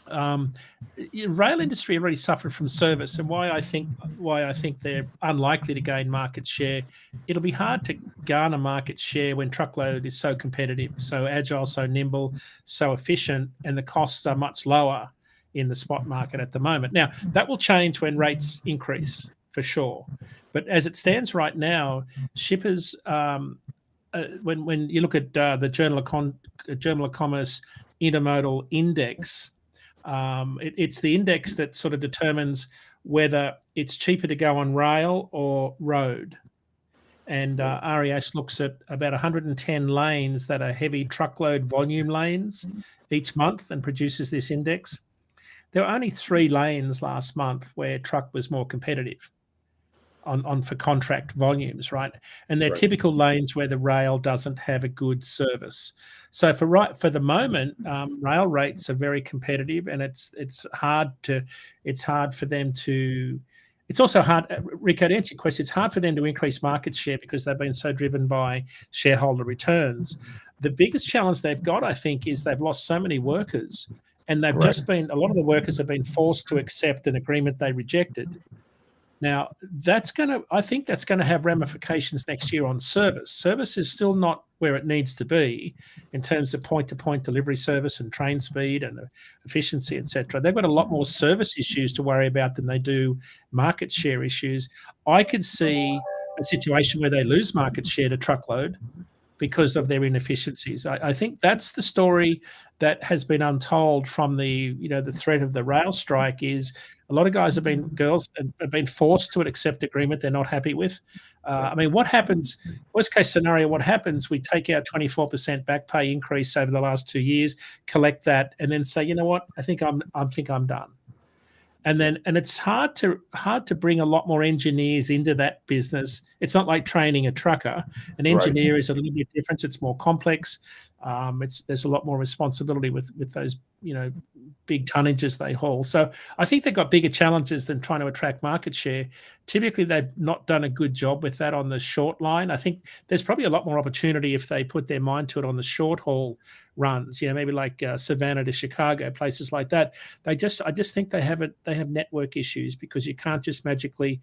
rail industry already suffered from service, and why I think they're unlikely to gain market share. It'll be hard to garner market share when truckload is so competitive, so agile, so nimble, so efficient, and the costs are much lower in the spot market at the moment. Now, that will change when rates increase, for sure. But as it stands right now, shippers, when you look at the Journal of Commerce Intermodal Index, it's the index that sort of determines whether it's cheaper to go on rail or road. And RES looks at about 110 lanes that are heavy truckload volume lanes each month and produces this index. There were only 3 lanes last month where truck was more competitive on for contract volumes, right? And they're typical lanes where the rail doesn't have a good service. So for the moment, rail rates are very competitive, and it's hard for them to. It's also hard, Rico, to answer your question, it's hard for them to increase market share because they've been so driven by shareholder returns. The biggest challenge they've got, I think, is they've lost so many workers, and they've a lot of the workers have been forced to accept an agreement they rejected. Now, I think that's going to have ramifications next year on service. Service is still not where it needs to be in terms of point-to-point delivery service and train speed and efficiency, etc. They've got a lot more service issues to worry about than they do market share issues. I could see a situation where they lose market share to truckload because of their inefficiencies. I think that's the story that has been untold from the threat of the rail strike. Is a lot of guys girls have been forced to accept agreement they're not happy with. I mean, what happens? Worst case scenario, what happens? We take our 24% back pay increase over the last 2 years, collect that, and then say, you know what? I think I'm done. And it's hard to bring a lot more engineers into that business. It's not like training a trucker. An engineer is a little bit different. It's more complex. There's a lot more responsibility with those big tonnages they haul. So I think they've got bigger challenges than trying to attract market share. Typically, they've not done a good job with that on the short line. I think there's probably a lot more opportunity if they put their mind to it on the short haul runs. Maybe like Savannah to Chicago, places like that. I just think they have network issues because you can't just magically.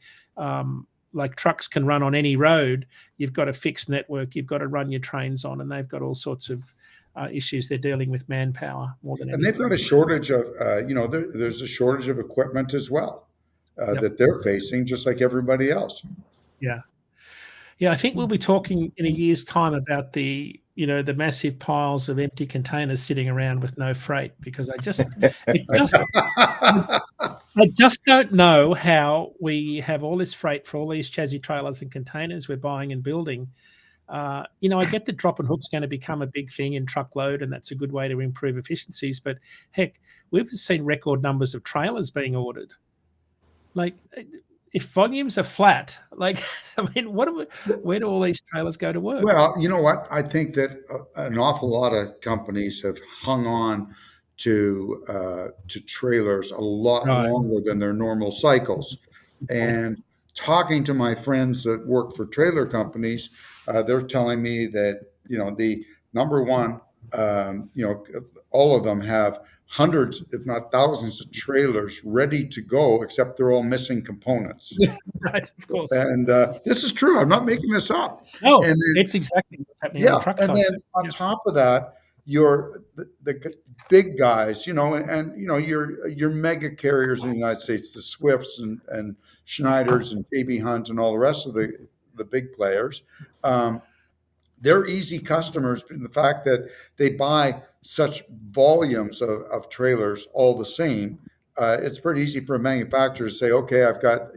Like trucks can run on any road. You've got a fixed network. You've got to run your trains on, and they've got all sorts of issues. They're dealing with manpower more than anything. And they've got a shortage of, there's a shortage of equipment as well that they're facing, just like everybody else. Yeah. I think we'll be talking in a year's time about the massive piles of empty containers sitting around with no freight, because I just don't know how we have all this freight for all these chassis trailers and containers we're buying and building. I get that drop and hook's going to become a big thing in truckload, and that's a good way to improve efficiencies. But heck, we've seen record numbers of trailers being ordered. Like, if volumes are flat, where do all these trailers go to work? Well, you know what? I think that an awful lot of companies have hung on to trailers a lot longer than their normal cycles. And talking to my friends that work for trailer companies, they're telling me that the number one, all of them have hundreds, if not thousands, of trailers ready to go, except they're all missing components. Right, of course. And this is true. I'm not making this up. No, it's exactly what's happening on the truck side. And then on top of that, the big guys, and your mega carriers in the United States, the Swifts and Schneiders and JB Hunt and all the rest of the big players, they're easy customers in the fact that they buy such volumes of trailers all the same. It's pretty easy for a manufacturer to say, okay, I've got,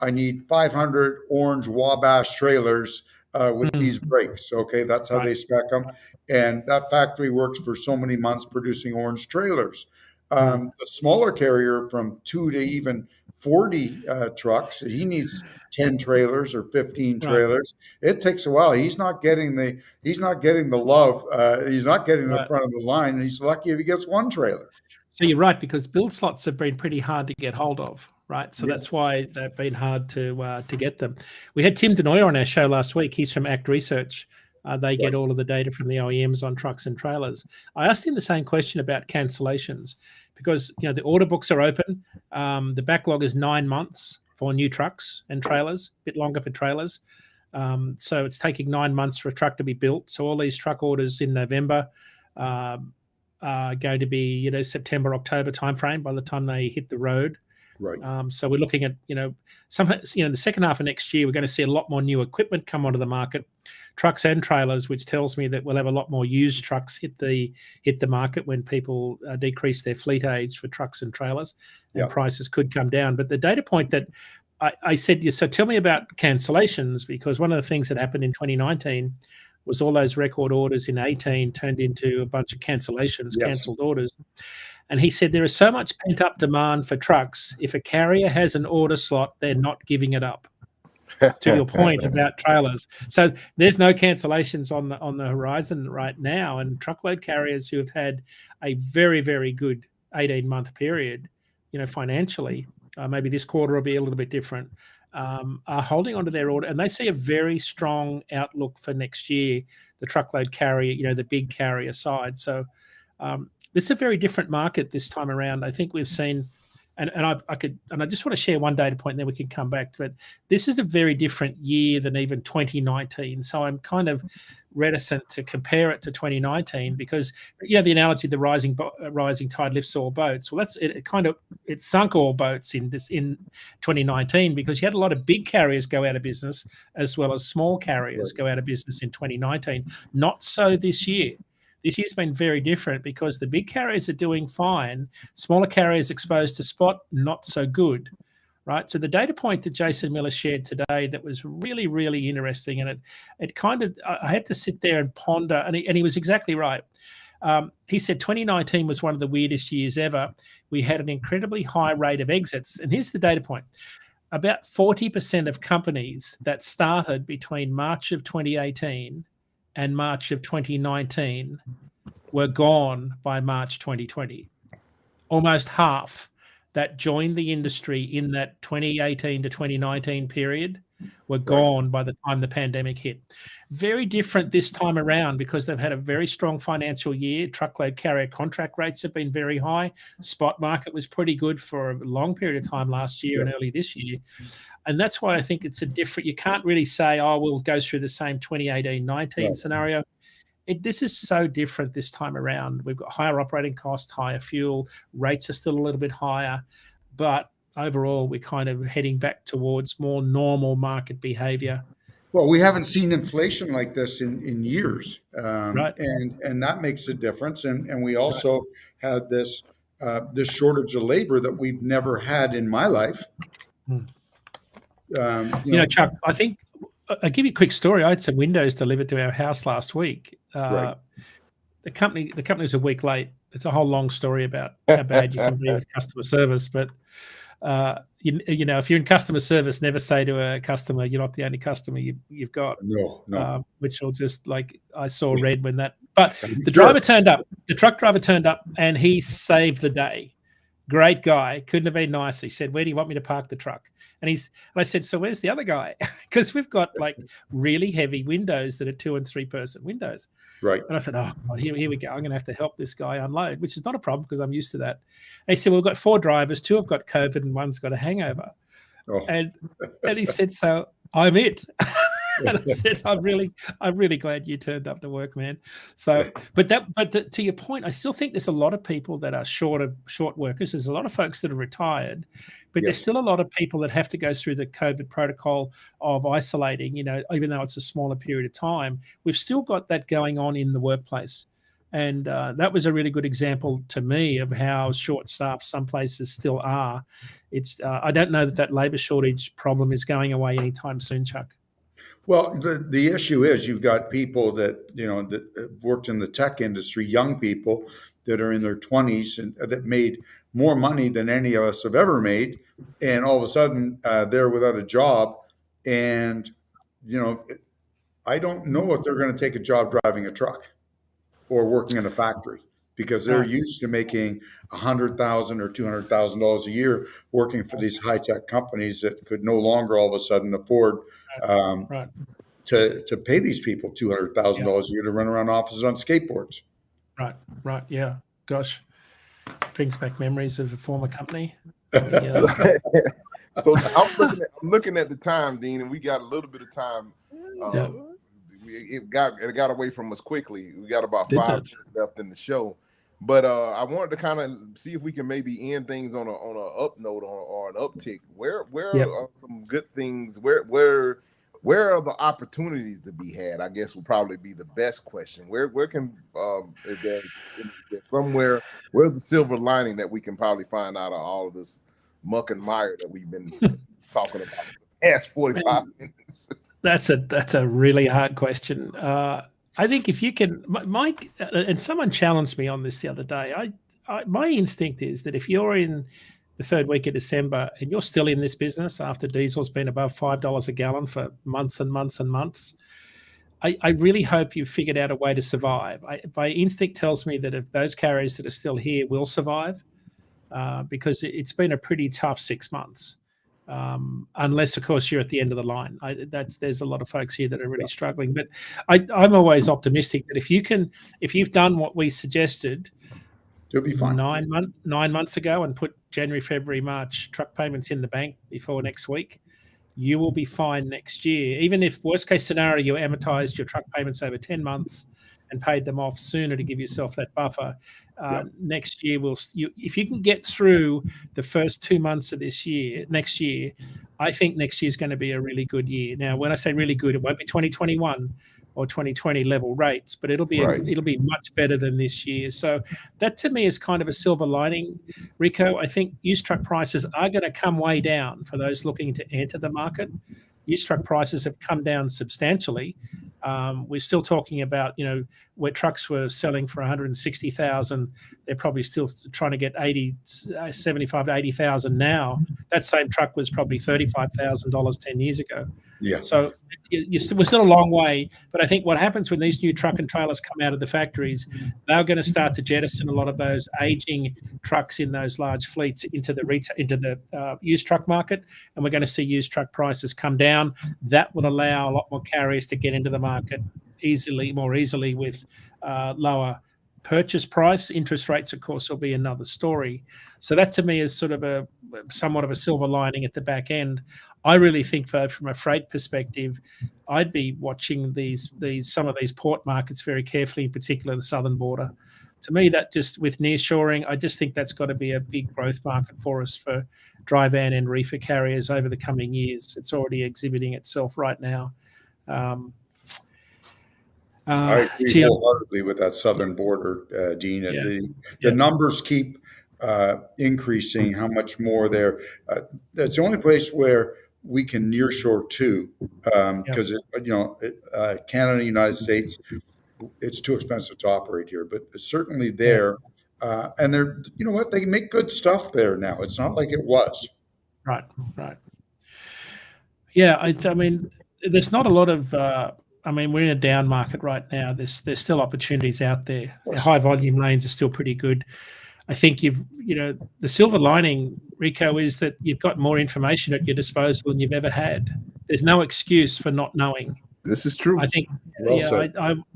I need 500 orange Wabash trailers with these brakes. Okay, that's how they spec them. And that factory works for so many months producing orange trailers. The smaller carrier, from 2 to even 40 trucks. He needs 10 trailers or 15 Right. trailers. It takes a while. He's not getting the love. He's not getting the Right. front of the line. And he's lucky if he gets one trailer. So you're right, because build slots have been pretty hard to get hold of, right? So Yeah. that's why they've been hard to get them. We had Tim Denoyer on our show last week. He's from Act Research. They get all of the data from the OEMs on trucks and trailers. I asked him the same question about cancellations, because the order books are open. The backlog is 9 months for new trucks and trailers, a bit longer for trailers. So it's taking 9 months for a truck to be built. So all these truck orders in November are going to be September, October timeframe by the time they hit the road. Right. So we're looking at the second half of next year, we're going to see a lot more new equipment come onto the market, trucks and trailers, which tells me that we'll have a lot more used trucks hit the market when people decrease their fleet age for trucks and trailers, and prices could come down. But the data point that I said, so tell me about cancellations, because one of the things that happened in 2019 was all those record orders in 18 turned into a bunch of cancellations, cancelled orders. And he said there is so much pent-up demand for trucks. If a carrier has an order slot, they're not giving it up. To your point about trailers. So there's no cancellations on the horizon right now. And truckload carriers who have had a very, very good 18-month period, financially, maybe this quarter will be a little bit different, are holding onto their order, and they see a very strong outlook for next year, the truckload carrier, the big carrier side. So this is a very different market this time around. I think we've seen, and I just want to share one data point, and then we can come back to it. This is a very different year than even 2019. So I'm kind of reticent to compare it to 2019, because the analogy, the rising tide lifts all boats. Well, that's it. It sunk all boats in 2019, because you had a lot of big carriers go out of business as well as small carriers go out of business in 2019. Not so this year. This year's been very different, because the big carriers are doing fine. Smaller carriers exposed to spot, not so good, right? So the data point that Jason Miller shared today that was really, really interesting, and it kind of, I had to sit there and ponder, and he was exactly right. He said 2019 was one of the weirdest years ever. We had an incredibly high rate of exits. And here's the data point. About 40% of companies that started between March of 2018 and March of 2019 were gone by March 2020. Almost half that joined the industry in that 2018 to 2019 period were gone by the time the pandemic hit. Very different this time around, because they've had a very strong financial year. Truckload carrier contract rates have been very high. Spot market was pretty good for a long period of time last year and early this year. And that's why I think it's you can't really say, we'll go through the same 2018-19 scenario. This is so different this time around. We've got higher operating costs, higher fuel, rates are still a little bit higher, but overall we're kind of heading back towards more normal market behavior. Well, we haven't seen inflation like this in years, Right. and that makes a difference. And we also had this shortage of labor that we've never had in my life. Chuck, I think I'll give you a quick story. I had some windows delivered to our house last week. The company was a week late. It's a whole long story about how bad you can be with customer service. But if you're in customer service, never say to a customer, "You're not the only customer you've got." No. Which will just I saw red when that. But the driver turned up. The truck driver turned up, and he saved the day. Great guy, couldn't have been nicer. He said, "Where do you want me to park the truck?" And I said, "So where's the other guy?" Because we've got really heavy windows that are 2 and 3 person windows. Right. And I thought, oh God, here we go. I'm going to have to help this guy unload, which is not a problem because I'm used to that. And he said, "Well, we've got 4 drivers, 2 have got COVID and 1's got a hangover." Oh. And he said, "So I'm it." And I said, I'm really glad you turned up to work, man. So, but to your point, I still think there's a lot of people that are short workers. There's a lot of folks that are retired, but there's still a lot of people that have to go through the COVID protocol of isolating, even though it's a smaller period of time. We've still got that going on in the workplace. And that was a really good example to me of how short-staffed some places still are. It's I don't know that labor shortage problem is going away anytime soon, Chuck. Well, the issue is you've got people that that have worked in the tech industry, young people that are in their 20s and that made more money than any of us have ever made, and all of a sudden they're without a job, and you know, I don't know if they're going to take a job driving a truck or working in a factory because they're Right. used to making $100,000 or $200,000 a year working for these high tech companies that could no longer all of a sudden afford um, Right. to pay these people $200,000 Yeah. a year to run around offices on skateboards. Right. Right. Yeah. Gosh, brings back memories of a former company. The, So I'm looking at the time, Dean, and we got a little bit of time. yeah. It got away from us quickly. We got about Did 5 it? minutes left in the show, but I wanted to kind of see if we can maybe end things on a up note or an uptick. Where Yep. are some good things? Where are the opportunities to be had? I guess will probably be the best question. Where can is there somewhere? Where's the silver lining that we can probably find out of all of this muck and mire that we've been talking about for the past 45 minutes? That's a really hard question. I think if you can, Mike, and someone challenged me on this the other day. My instinct is that if you're in the third week of December and you're still in this business after diesel's been above $5 a gallon for months and months and months, I really hope you've figured out a way to survive. My instinct tells me that if those carriers that are still here will survive, because it's been a pretty tough 6 months. Unless, of course, you're at the end of the line. There's a lot of folks here that are really struggling. But I'm always optimistic that if you've done what we suggested It'll be fine. 9 months ago and put January, February, March truck payments in the bank before next week, you will be fine next year. Even if worst case scenario, you amortized your truck payments over 10 months and paid them off sooner to give yourself that buffer. Next year, if you can get through the first 2 months of next year, I think next year is going to be a really good year. Now, when I say really good, it won't be 2021 or 2020 level rates, but it'll be much better than this year. So that to me is kind of a silver lining, Rico. I think used truck prices are going to come way down for those looking to enter the market. Used truck prices have come down substantially. We're still talking about, where trucks were selling for 160,000, they're probably still trying to get 75 to 80,000 now. That same truck was probably $35,000 10 years ago. Yeah. So we're still a long way, but I think what happens when these new truck and trailers come out of the factories, they're going to start to jettison a lot of those aging trucks in those large fleets into the used truck market, and we're going to see used truck prices come down. That will allow a lot more carriers to get into the market more easily with lower purchase price. Interest rates, of course, will be another story. So that to me is sort of somewhat of a silver lining at the back end. I really think, though, from a freight perspective, I'd be watching some of these port markets very carefully, in particular the southern border. To me, that just with nearshoring, I just think that's got to be a big growth market for us for dry van and reefer carriers over the coming years. It's already exhibiting itself right now. I agree wholeheartedly with that southern border, Dean. Yeah. The numbers keep increasing. How much more there? That's the only place where we can nearshore to, because Canada, United States, it's too expensive to operate here. But it's certainly there, and they're they make good stuff there now. It's not like it was. Right. Yeah, I mean, there's not a lot of. We're in a down market right now. There's still opportunities out there. The high volume lanes are still pretty good. I think the silver lining, Rico, is that you've got more information at your disposal than you've ever had. There's no excuse for not knowing. This is true. I think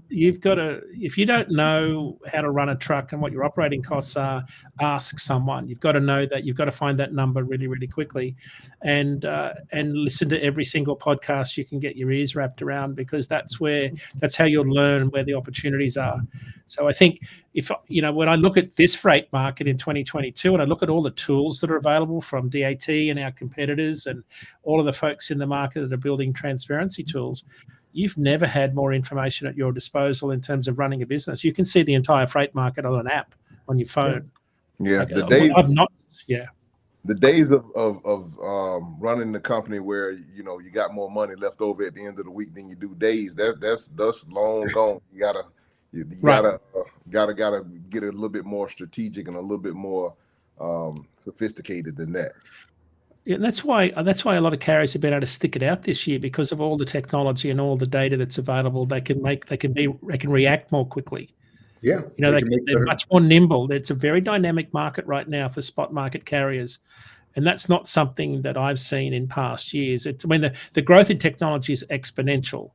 you've got to, if you don't know how to run a truck and what your operating costs are, ask someone. You've got to know that. You've got to find that number really, really quickly, and listen to every single podcast you can get your ears wrapped around, because that's how you'll learn where the opportunities are. So I think when I look at this freight market in 2022, and I look at all the tools that are available from DAT and our competitors and all of the folks in the market that are building transparency tools, you've never had more information at your disposal in terms of running a business. You can see the entire freight market on an app on your phone. Yeah, the days of running the company where you got more money left over at the end of the week than you do days. That's long gone. You gotta get a little bit more strategic and a little bit more sophisticated than that. Yeah, and that's why a lot of carriers have been able to stick it out this year, because of all the technology and all the data that's available. They can react more quickly. Yeah, You know, they can make they're better. much more nimble. It's a very dynamic market right now for spot market carriers, and that's not something that I've seen in past years. It's when the growth in technology is exponential.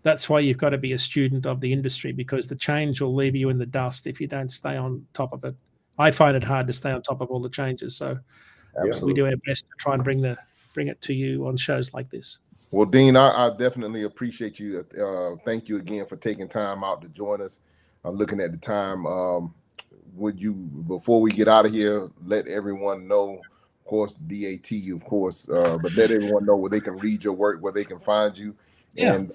That's why you've got to be a student of the industry, because the change will leave you in the dust if you don't stay on top of it. I find it hard to stay on top of all the changes, so Yeah. we do our best to try and bring it to you on shows like this. Well, Dean, I definitely appreciate you. Thank you again for taking time out to join us. I'm looking at the time. Would you, before we get out of here, let everyone know, of course, DAT, of course, but let everyone know where they can read your work, where they can find you, Yeah. and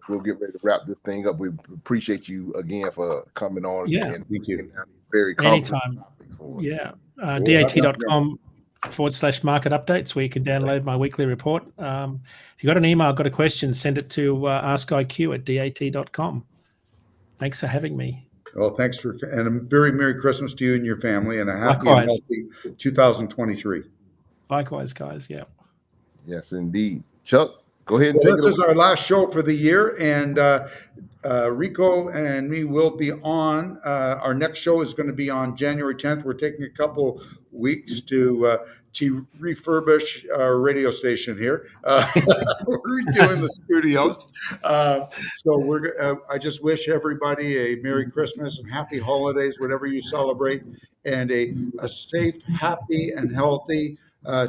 we'll get ready to wrap this thing up. We appreciate you again for coming on. Yeah. And Thank you. very Anytime. topics for us. Yeah. Cool. dat.com/market updates, where you can download my weekly report. If you've got an email, got a question, send it to askiq@dat.com. Thanks for having me. Well, thanks and a very Merry Christmas to you and your family, and a happy Likewise. and healthy 2023. Likewise, guys. Yeah. Yes, indeed. Chuck, go ahead and Well, take this it is our last show for the year, and Rico and me will be on. Our next show is going to be on January 10th. We're taking a couple weeks to refurbish our radio station here. We're redoing the studios. So I just wish everybody a Merry Christmas and Happy Holidays, whatever you celebrate, and a safe, happy, and healthy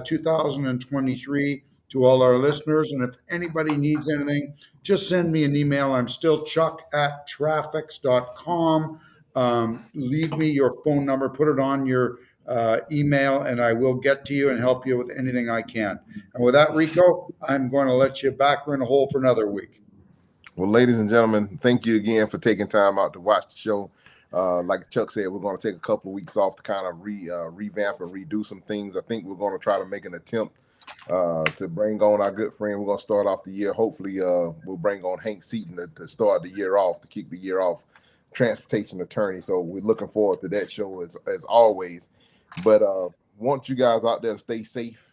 2023 to all our listeners. And if anybody needs anything, just send me an email. I'm still chuck@traffics.com. Leave me your phone number, put it on your email, and I will get to you and help you with anything I can. And with that, Rico, I'm going to let you back in the hole for another week. Well, ladies and gentlemen, thank you again for taking time out to watch the show. Like Chuck said, we're going to take a couple of weeks off to kind of revamp and redo some things. I think we're going to try to make an attempt to bring on our good friend. We're going to start off the year. Hopefully, we'll bring on Hank Seaton to start the year off, to kick the year off, transportation attorney. So we're looking forward to that show as always. But want you guys out there to stay safe,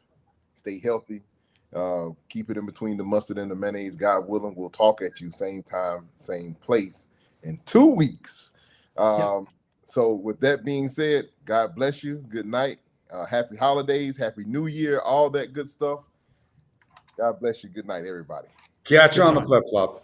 stay healthy, keep it in between the mustard and the mayonnaise. God willing, we'll talk at you same time, same place in 2 weeks. So with that being said, God bless you. Good night. Happy holidays, happy new year, all that good stuff. God bless you. Good night, everybody. Catch you on the flip-flop.